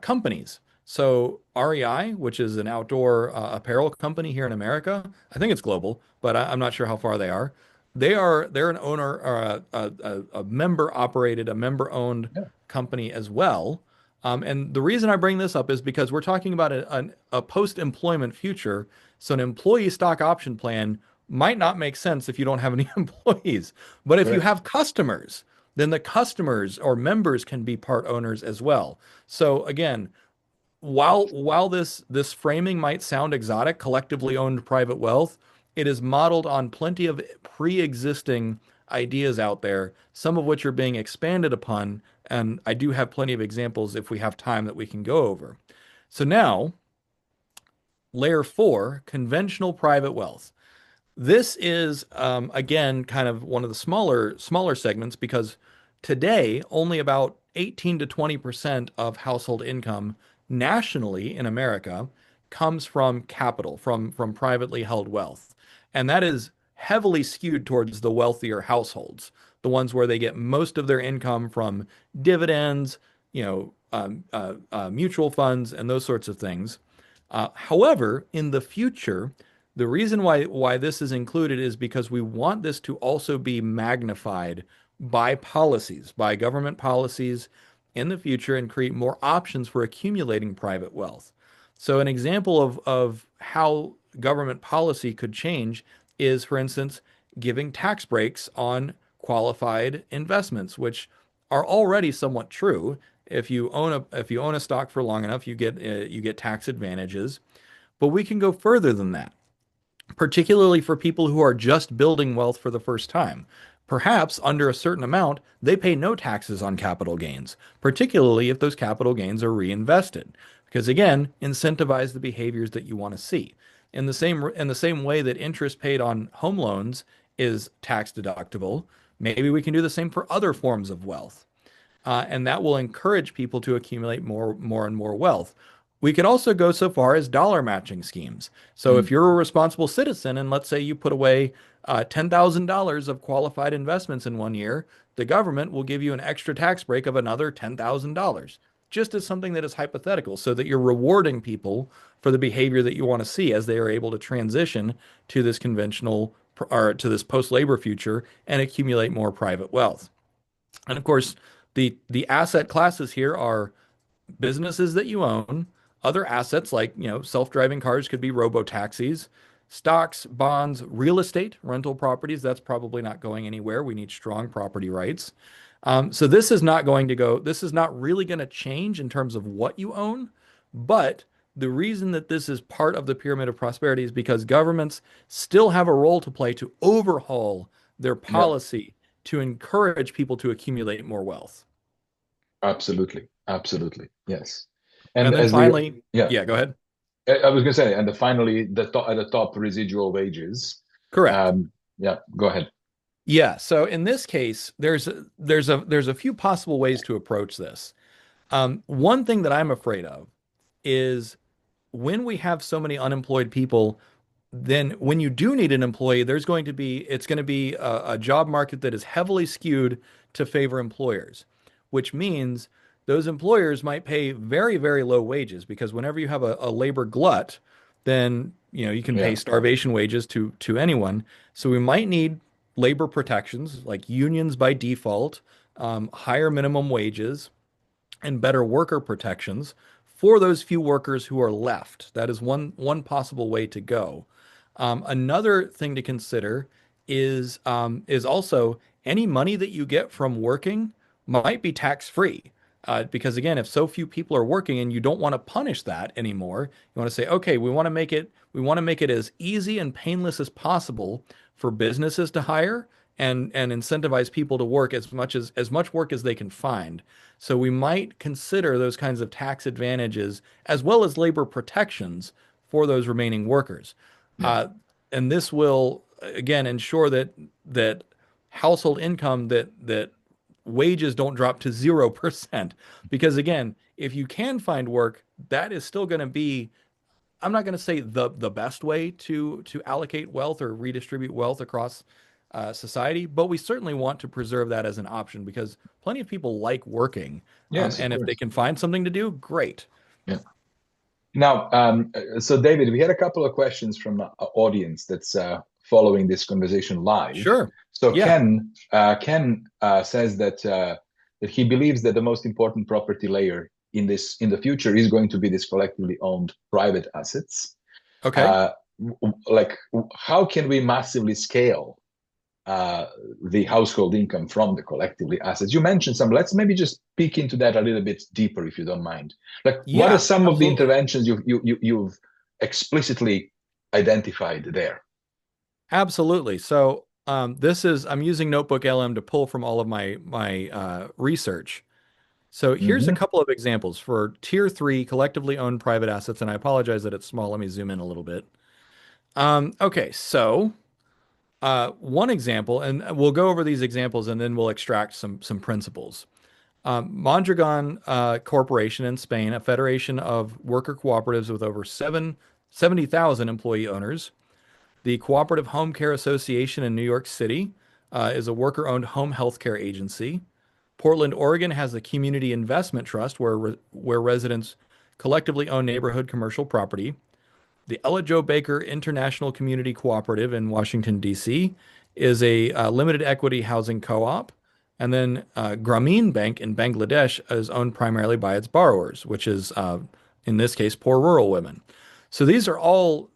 B: companies. So REI, which is an outdoor apparel company here in America, I think it's global, but I'm not sure how far they are. They're an owner or a member operated, a member owned
A: Yeah,
B: company as well. And the reason I bring this up is because we're talking about a post-employment future. So an employee stock option plan might not make sense if you don't have any employees. But if you
A: correct.
B: have customers, then the customers or members can be part owners as well. So again, while this framing might sound exotic, collectively owned private wealth, it is modeled on plenty of pre-existing ideas out there, some of which are being expanded upon, and I do have plenty of examples if we have time that we can go over. So now, layer four, conventional private wealth. This is again kind of one of the smaller segments because today only about 18 to 20% of household income nationally in America comes from capital, from privately held wealth. And that is heavily skewed towards the wealthier households, the ones where they get most of their income from dividends, mutual funds, and those sorts of things. However, in the future, the reason why this is included is because we want this to also be magnified by policies, by government policies in the future and create more options for accumulating private wealth. So an example of how government policy could change is, for instance, giving tax breaks on qualified investments, which are already somewhat true. If you own a stock for long enough, you get tax advantages. But we can go further than that, particularly for people who are just building wealth for the first time. Perhaps under a certain amount, they pay no taxes on capital gains, particularly if those capital gains are reinvested. Because again, incentivize the behaviors that you want to see. In the same way that interest paid on home loans is tax deductible, maybe we can do the same for other forms of wealth, and that will encourage people to accumulate more and more wealth. We could also go so far as dollar matching schemes. So if
A: Mm,
B: you're a responsible citizen and let's say you put away $10,000 of qualified investments in one year, the government will give you an extra tax break of another $10,000, just as something that is hypothetical, so that you're rewarding people for the behavior that you want to see as they are able to transition to this conventional or to this post-labor future and accumulate more private wealth. And of course, the asset classes here are businesses that you own, other assets like, self-driving cars could be robo-taxis, stocks, bonds, real estate, rental properties. That's probably not going anywhere. We need strong property rights. So this is not really going to change in terms of what you own, but the reason that this is part of the pyramid of prosperity is because governments still have a role to play to overhaul their
A: yeah,
B: policy to encourage people to accumulate more wealth.
A: absolutely. Absolutely. Yes. And
B: And then
A: as we,
B: finally,
A: yeah,
B: yeah, go ahead.
A: I was going to say, and finally, at the top, residual wages.
B: Correct.
A: Um, yeah, go ahead.
B: Yeah. So in this case, there's a few possible ways to approach this. One thing that I'm afraid of is when we have so many unemployed people, then when you do need an employee, it's going to be a job market that is heavily skewed to favor employers, which means those employers might pay very, very low wages because whenever you have a labor glut, then you can pay
A: Yeah,
B: starvation wages to anyone. So we might need labor protections like unions by default, higher minimum wages, and better worker protections for those few workers who are left. That is one possible way to go. Another thing to consider is also any money that you get from working might be tax free. Because again, if so few people are working and you don't want to punish that anymore, you want to say, okay, we want to make it as easy and painless as possible for businesses to hire and incentivize people to work as much work as they can find. So we might consider those kinds of tax advantages as well as labor protections for those remaining workers.
A: yeah,
B: Uh, and this will again ensure that household income that wages don't drop to 0%. Because again, if you can find work, that is still going to be, I'm not going to say the best way to allocate wealth or redistribute wealth across society, but we certainly want to preserve that as an option because plenty of people like working,
A: Yes, of
B: and if they
A: course.
B: can find something to do, great.
A: Yeah. Now, so David, we had a couple of questions from our audience that's following this conversation live.
B: Sure.
A: So
B: Yeah.
A: Ken says that he believes that the most important property layer in the future is going to be this collectively owned private assets.
B: Okay.
A: Uh, like, how can we massively scale uh, the household income from the collectively assets? You mentioned some. Let's maybe just peek into that a little bit deeper, if you don't mind. Like, what are
B: Yeah,
A: some of the
B: absolutely.
A: interventions you've explicitly identified there?
B: Absolutely. So this is I'm using Notebook LM to pull from all of my research. So here's a
A: Mm-hmm.
B: couple of examples for tier three collectively owned private assets, and I apologize that it's small. Let me zoom in a little bit. Okay, so one example, and we'll go over these examples, and then we'll extract some principles. Mondragon Corporation in Spain, a federation of worker cooperatives with over 70,000 employee owners. The Cooperative Home Care Association in New York City is a worker-owned home health care agency. Portland, Oregon has the Community Investment Trust, where residents collectively own neighborhood commercial property. The Ella Jo Baker International Community Cooperative in Washington, D.C. is a limited equity housing co-op. And then Grameen Bank in Bangladesh is owned primarily by its borrowers, which is, in this case, poor rural women. So these are all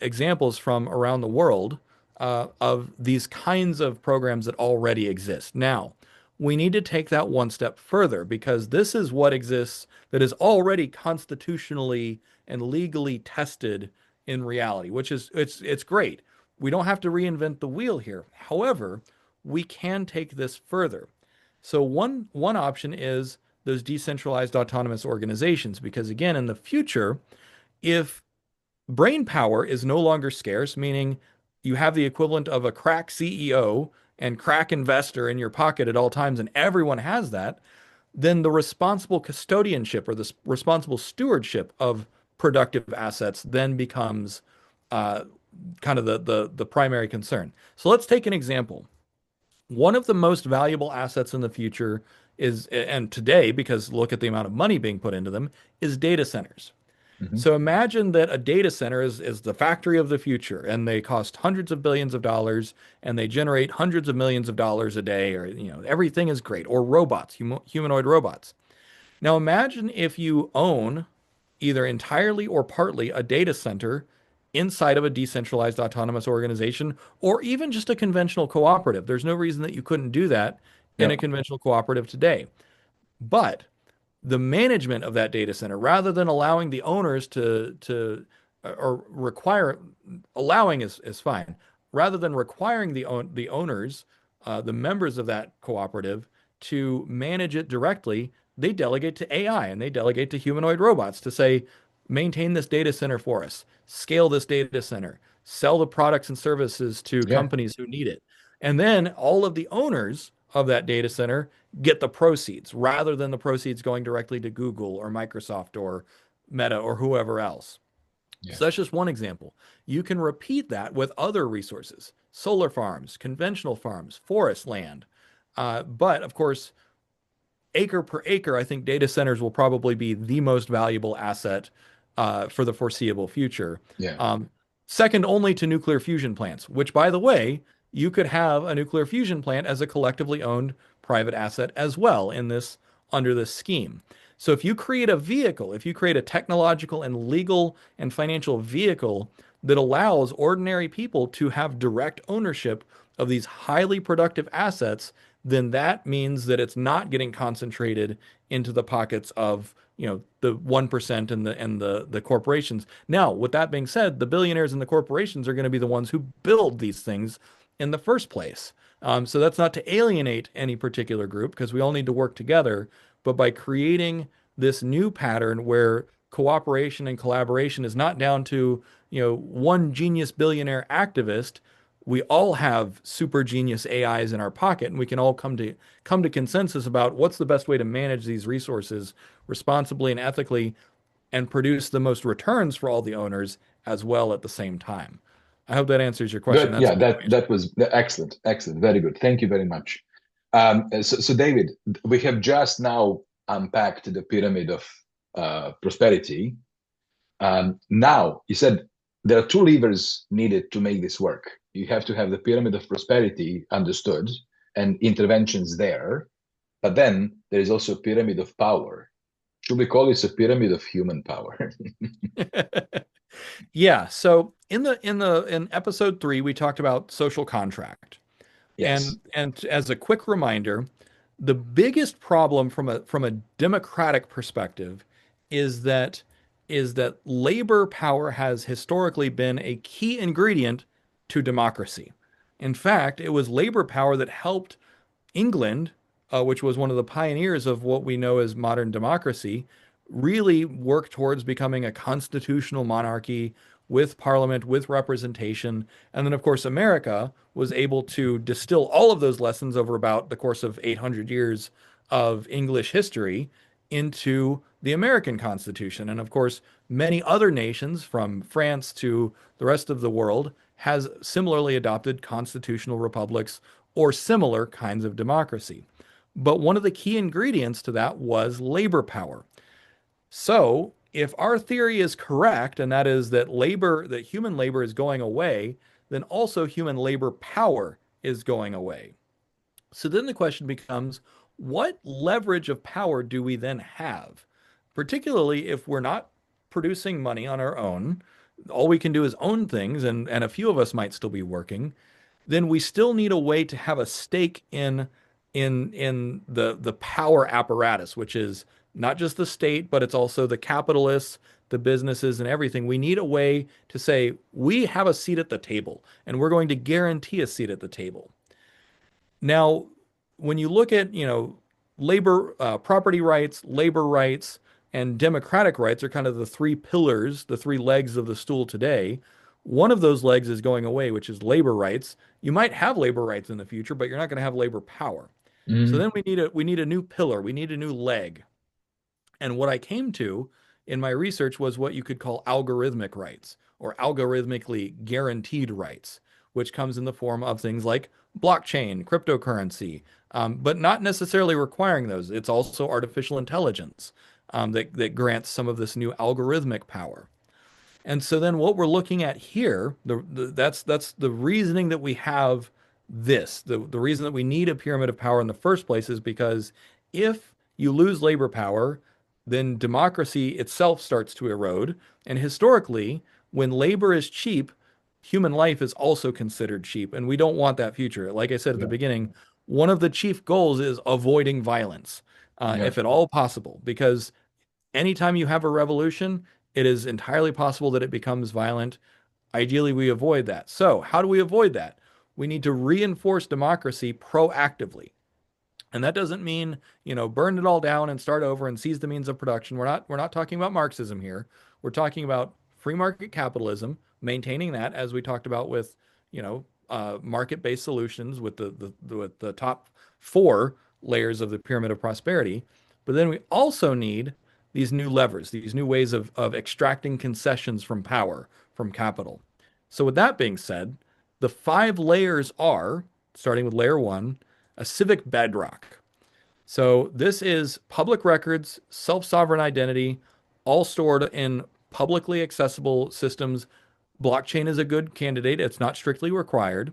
B: examples from around the world of these kinds of programs that already exist. Now, we need to take that one step further because this is what exists that is already constitutionally and legally tested in reality, which is it's great. We don't have to reinvent the wheel here. However, we can take this further. So one option is those decentralized autonomous organizations because again in the future if brain power is no longer scarce, meaning you have the equivalent of a crack CEO and crack investor in your pocket at all times, and everyone has that, then the responsible custodianship or the responsible stewardship of productive assets then becomes uh, kind of the primary concern. So let's take an example. One of the most valuable assets in the future is, and today, because look at the amount of money being put into them, is data centers.
A: Mm-hmm.
B: So imagine that a data center is the factory of the future and they cost hundreds of billions of dollars and they generate hundreds of millions of dollars a day or everything is great or robots, humanoid robots. Now imagine if you own either entirely or partly a data center inside of a decentralized autonomous organization or even just a conventional cooperative. There's no reason that you couldn't do that in
A: Yeah,
B: a conventional cooperative today. But the management of that data center rather than allowing the owners to or require allowing is fine rather than requiring the owners the members of that cooperative to manage it directly they delegate to AI and they delegate to humanoid robots to say maintain this data center for us scale this data center sell the products and services to
A: yeah,
B: companies who need it and then all of the owners of that data center get the proceeds rather than the proceeds going directly to Google or Microsoft or Meta or whoever else.
A: yeah,
B: So that's just one example. You can repeat that with other resources, solar farms, conventional farms, forest land. But of course, acre per acre, I think data centers will probably be the most valuable asset for the foreseeable future.
A: yeah,
B: Um, Second only to nuclear fusion plants, which, by the way, you could have a nuclear fusion plant as a collectively owned private asset as well in this under this scheme. So if you create a vehicle, if you create a technological and legal and financial vehicle that allows ordinary people to have direct ownership of these highly productive assets, then that means that it's not getting concentrated into the pockets of the 1% and the corporations. Now, with that being said, the billionaires and the corporations are going to be the ones who build these things in the first place. So that's not to alienate any particular group because we all need to work together, but by creating this new pattern where cooperation and collaboration is not down to one genius billionaire activist we all have super genius AIs in our pocket, and we can all come to consensus about what's the best way to manage these resources responsibly and ethically and produce the most returns for all the owners as well at the same time. I hope that answers your question.
A: Good.
B: That's
A: Yeah,
B: a bit of
A: that was excellent. Excellent. Very good. Thank you very much. So, David, we have just now unpacked the pyramid of prosperity. Now, you said there are two levers needed to make this work. You have to have the pyramid of prosperity understood and interventions there. But then there is also a pyramid of power. Should we call this a pyramid of human power?
B: Yeah, so in episode 3 we talked about social contract.
A: Yes.
B: And as a quick reminder, the biggest problem from a democratic perspective is that labor power has historically been a key ingredient to democracy. In fact, it was labor power that helped England, which was one of the pioneers of what we know as modern democracy, really work towards becoming a constitutional monarchy with parliament, with representation. And then, of course, America was able to distill all of those lessons over about the course of 800 years of English history into the American Constitution. And of course, many other nations, from France to the rest of the world, has similarly adopted constitutional republics or similar kinds of democracy. But one of the key ingredients to that was labor power. So, if our theory is correct, and that is that human labor is going away, then also human labor power is going away. So then the question becomes, what leverage of power do we then have? Particularly if we're not producing money on our own, all we can do is own things, and a few of us might still be working, then we still need a way to have a stake in the power apparatus, which is not just the state, but it's also the capitalists, the businesses, and everything. We need a way to say we have a seat at the table, and we're going to guarantee a seat at the table. Now, when you look at, labor, property rights, labor rights, and democratic rights are kind of the three pillars, the three legs of the stool today. One of those legs is going away, which is labor rights. You might have labor rights in the future, but you're not going to have labor power. So
A: Mhm.
B: then we need a new pillar, we need a new leg. And what I came to in my research was what you could call algorithmic rights or algorithmically guaranteed rights, which comes in the form of things like blockchain, cryptocurrency, but not necessarily requiring those. It's also artificial intelligence that grants some of this new algorithmic power. And so then what we're looking at here, that's the reasoning that we have this. The reason that we need a pyramid of power in the first place is because if you lose labor power, then democracy itself starts to erode. And historically, when labor is cheap, human life is also considered cheap. And we don't want that future. Like I said at the
A: Yeah.
B: beginning, one of the chief goals is avoiding violence,
A: Yeah.
B: if at all possible, because anytime you have a revolution, it is entirely possible that it becomes violent. Ideally, we avoid that. So, how do we avoid that? We need to reinforce democracy proactively. And that doesn't mean, burn it all down and start over and seize the means of production. We're not talking about Marxism here. We're talking about free market capitalism, maintaining that as we talked about with, market-based solutions with the top four layers of the pyramid of prosperity. But then we also need these new levers, these new ways of extracting concessions from power, from capital. So with that being said, the 5 layers are, starting with layer 1, a civic bedrock. So this is public records, self-sovereign identity, all stored in publicly accessible systems. Blockchain is a good candidate. It's not strictly required.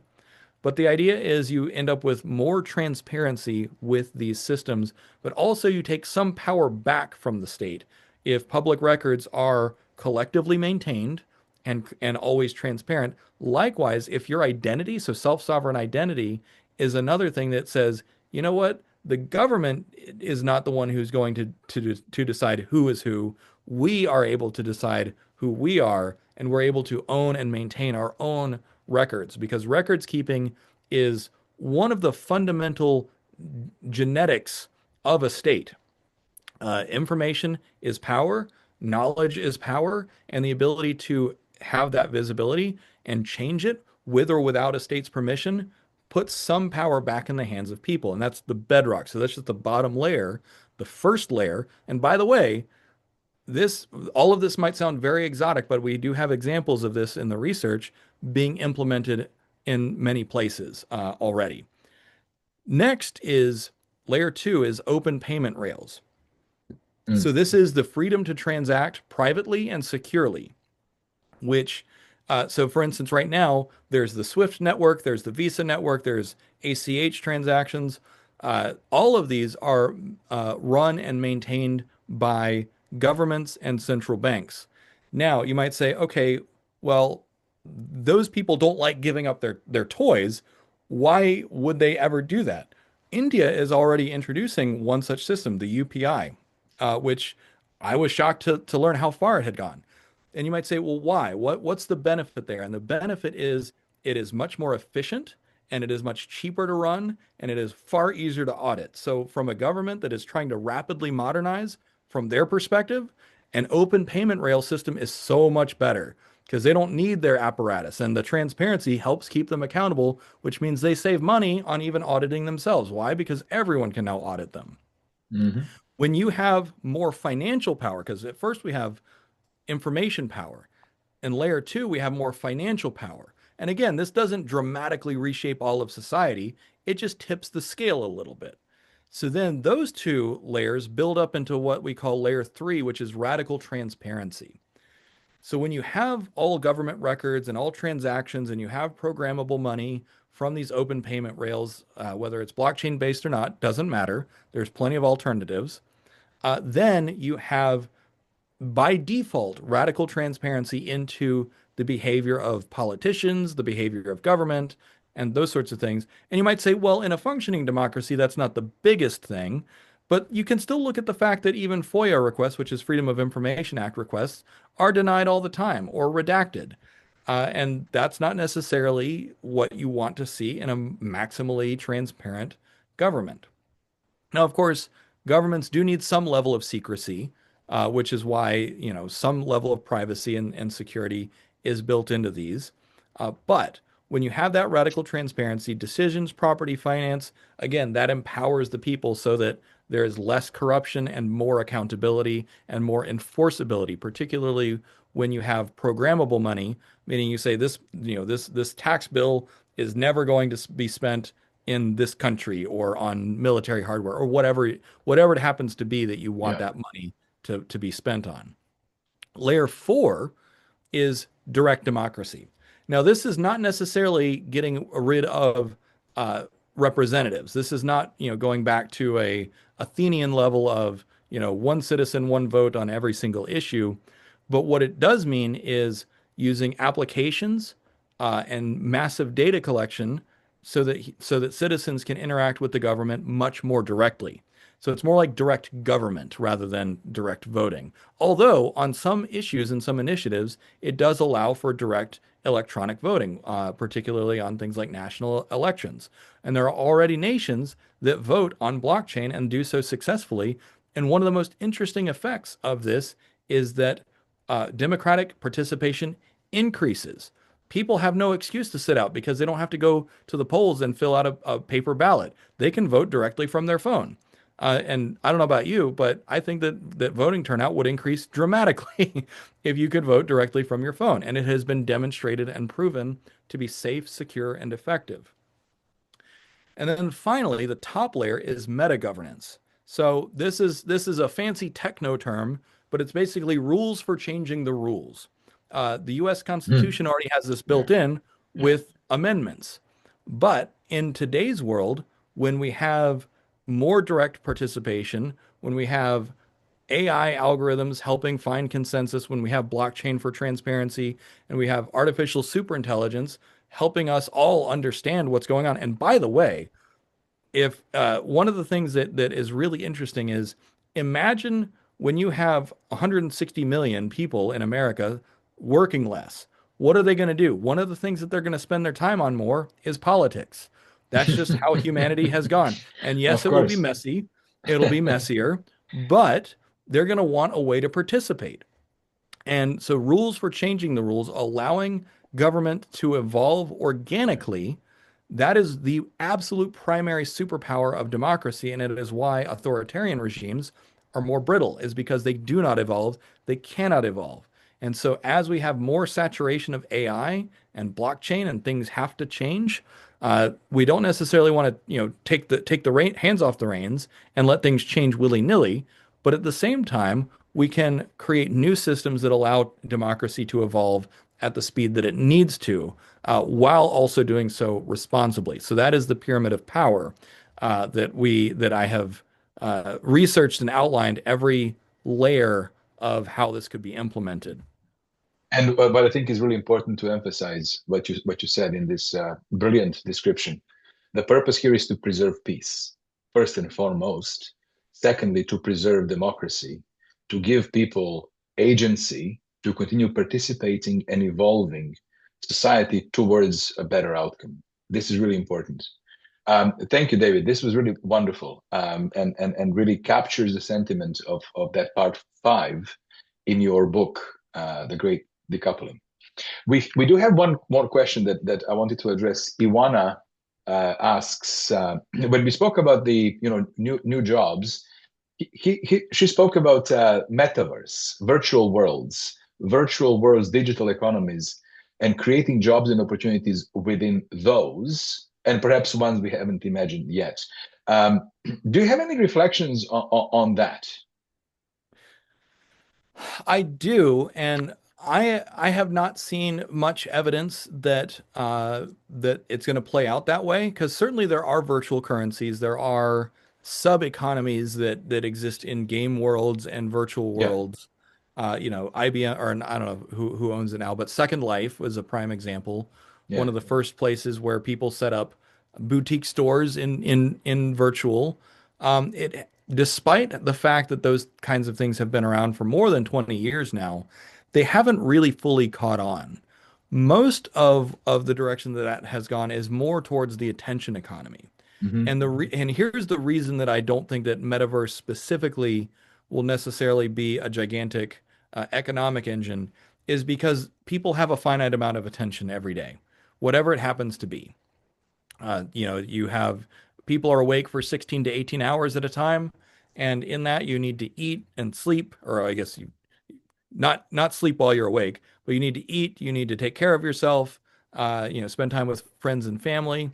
B: But the idea is you end up with more transparency with these systems, but also you take some power back from the state. If public records are collectively maintained and always transparent, likewise, if your identity, so self-sovereign identity, is another thing that says, you know what, the government is not the one who's going to decide who is who. We are able to decide who we are, and we're able to own and maintain our own records because records keeping is one of the fundamental genetics of a state. Information is power, knowledge is power, and the ability to have that visibility and change it with or without a state's permission, puts some power back in the hands of people. And that's the bedrock. So that's just the bottom layer, the first layer. And by the way, this all of this might sound very exotic, but we do have examples of this in the research being implemented in many places already. Next is layer two is open payment rails. So
A: Mm.
B: this is the freedom to transact privately and securely, which so for instance, right now, there's the Swift network, there's the Visa network, there's ACH transactions. All of these are run and maintained by governments and central banks. Now, you might say, okay, well, those people don't like giving up their toys. Why would they ever do that? India is already introducing one such system, the UPI, which I was shocked to learn how far it had gone. And you might say, well, why? What's the benefit there? And the benefit is it is much more efficient and it is much cheaper to run and it is far easier to audit. So from a government that is trying to rapidly modernize from their perspective, an open payment rail system is so much better because they don't need their apparatus and the transparency helps keep them accountable, which means they save money on even auditing themselves. Why? Because everyone can now audit them.
A: Hmm.
B: When you have more financial power, because at first we have information power. In layer two, we have more financial power. And again, this doesn't dramatically reshape all of society, it just tips the scale a little bit. So then those two layers build up into what we call layer three, which is radical transparency. So when you have all government records and all transactions and you have programmable money from these open payment rails, whether it's blockchain based or not, doesn't matter. There's plenty of alternatives. Then you have by default, radical transparency into the behavior of politicians, the behavior of government, and those sorts of things. And you might say, well, in a functioning democracy, that's not the biggest thing. But you can still look at the fact that even FOIA requests, which is Freedom of Information Act requests, are denied all the time or redacted. And that's not necessarily what you want to see in a maximally transparent government. Now, of course, governments do need some level of secrecy, which is why, some level of privacy and security is built into these. But when you have that radical transparency, decisions, property, finance, again, that empowers the people so that there is less corruption and more accountability and more enforceability, particularly when you have programmable money, meaning you say this tax bill is never going to be spent in this country or on military hardware or whatever it happens to be that you want
A: Yeah.
B: that money to be spent on. Layer four is direct democracy. Now, this is not necessarily getting rid of representatives. This is not, going back to a Athenian level of, one citizen, one vote on every single issue. But what it does mean is using applications and massive data collection so that citizens can interact with the government much more directly. So it's more like direct government rather than direct voting. Although on some issues and some initiatives, it does allow for direct electronic voting, particularly on things like national elections. And there are already nations that vote on blockchain and do so successfully. And one of the most interesting effects of this is that democratic participation increases. People have no excuse to sit out because they don't have to go to the polls and fill out a paper ballot. They can vote directly from their phone. And I don't know about you, but I think that voting turnout would increase dramatically if you could vote directly from your phone. And it has been demonstrated and proven to be safe, secure, and effective. And then finally, the top layer is meta governance. So this is a fancy techno term, but it's basically rules for changing the rules. The U.S.
A: Mm.
B: Constitution already has this
A: Yeah.
B: built in
A: Yeah.
B: with amendments. But in today's world, when we have more direct participation, when we have AI algorithms helping find consensus, when we have blockchain for transparency, and we have artificial superintelligence helping us all understand what's going on. And by the way, if one of the things that is really interesting is imagine when you have 160 million people in America working less, what are they going to do? One of the things that they're going to spend their time on more is politics. That's just how humanity has gone. And yes,
A: Of
B: it will be
A: course.
B: messy. It'll be messier, but they're going to want a way to participate. And so rules for changing the rules, allowing government to evolve organically, that is the absolute primary superpower of democracy, and it is why authoritarian regimes are more brittle, is because they do not evolve, they cannot evolve. And so as we have more saturation of AI and blockchain and things have to change, we don't necessarily want to, take the hands off the reins and let things change willy-nilly. But at the same time, we can create new systems that allow democracy to evolve at the speed that it needs to, while also doing so responsibly. So that is the pyramid of power that I have researched and outlined every layer of how this could be implemented.
A: And what I think is really important to emphasize what you said in this brilliant description. The purpose here is to preserve peace, first and foremost. Secondly, to preserve democracy, to give people agency to continue participating and evolving society towards a better outcome. This is really important. Thank you, David. This was really wonderful, and really captures the sentiment of that part five in your book, The Great Decoupling. We do have one more question that I wanted to address. Iwana asks, when we spoke about the new jobs, she spoke about metaverse, virtual worlds, digital economies, and creating jobs and opportunities within those, and perhaps ones we haven't imagined yet. Do you have any reflections on that?
B: I do, and I have not seen much evidence that that it's going to play out that way. Because certainly there are virtual currencies, there are sub economies that exist in game worlds and virtual
A: Yeah,
B: worlds. IBM, or I don't know who owns it now, but Second Life was a prime example. One
A: yeah,
B: of the first places where people set up boutique stores in virtual. It Despite the fact that those kinds of things have been around for more than 20 years now, they haven't really fully caught on. Most of the direction that that has gone is more towards the attention economy.
A: hmm
B: And here's the reason that I don't think that metaverse specifically will necessarily be a gigantic economic engine is because people have a finite amount of attention every day, whatever it happens to be. You have people are awake for 16 to 18 hours at a time, and in that you need to eat and sleep, or I guess you not sleep while you're awake, but you need to eat, you need to take care of yourself, spend time with friends and family.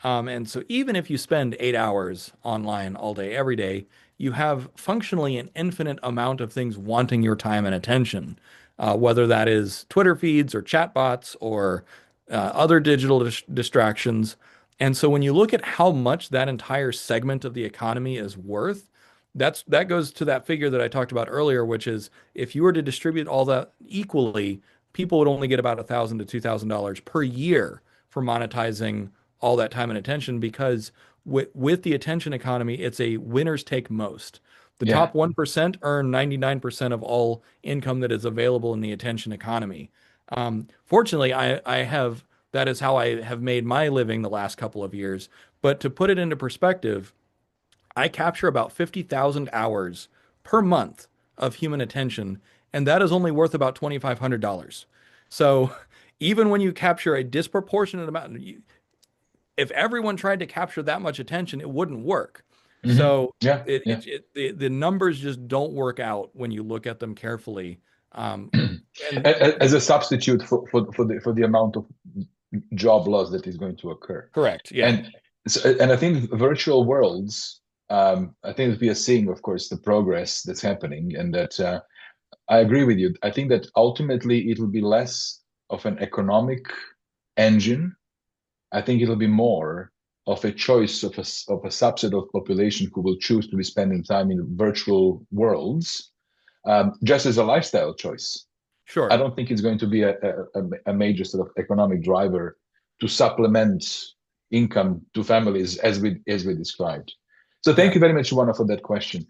B: And so even if you spend 8 hours online all day, every day, you have functionally an infinite amount of things wanting your time and attention, whether that is Twitter feeds or chatbots or other digital distractions. And so when you look at how much that entire segment of the economy is worth, that goes to that figure that I talked about earlier, which is if you were to distribute all that equally, people would only get about $1,000 to $2,000 per year for monetizing all that time and attention because with the attention economy, it's a winners take most. The
A: yeah.
B: top 1% earn 99% of all income that is available in the attention economy. Fortunately, that is how I have made my living the last couple of years. But to put it into perspective, I capture about 50,000 hours per month of human attention, and that is only worth about $2,500. So even when you capture a disproportionate amount, if everyone tried to capture that much attention, it wouldn't work. So
A: Yeah, yeah.
B: the numbers just don't work out when you look at them carefully. Um, and
A: As a substitute for the amount of job loss that is going to occur.
B: correct, yeah,
A: And I think virtual worlds, I think that we are seeing, of course, the progress that's happening, and that I agree with you. I think that ultimately it will be less of an economic engine. I think it'll be more of a choice of a subset of population who will choose to be spending time in virtual worlds, just as a lifestyle choice. I
B: sure,
A: don't think it's going to be a major sort of economic driver to supplement income to families as we described. So thank
B: yeah.
A: you very much, Juana, for that question.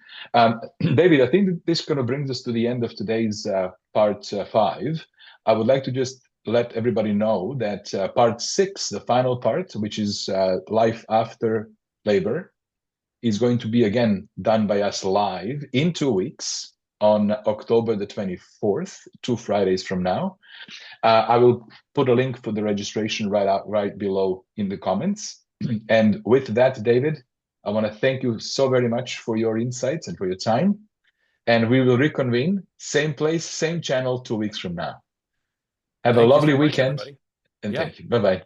A: David, I think that this kind of brings us to the end of today's part five. I would like to just let everybody know that part six, the final part, which is life after labor, is going to be again done by us live in 2 weeks on October the 24th, 2 Fridays from now. I will put a link for the registration right below in the comments. And with that, David, I want to thank you so very much for your insights and for your time. And we will reconvene, same place, same channel, 2 weeks from now. Have a
B: Thank you
A: lovely
B: so much,
A: weekend,
B: everybody.
A: and
B: Yeah.
A: thank you. Bye-bye.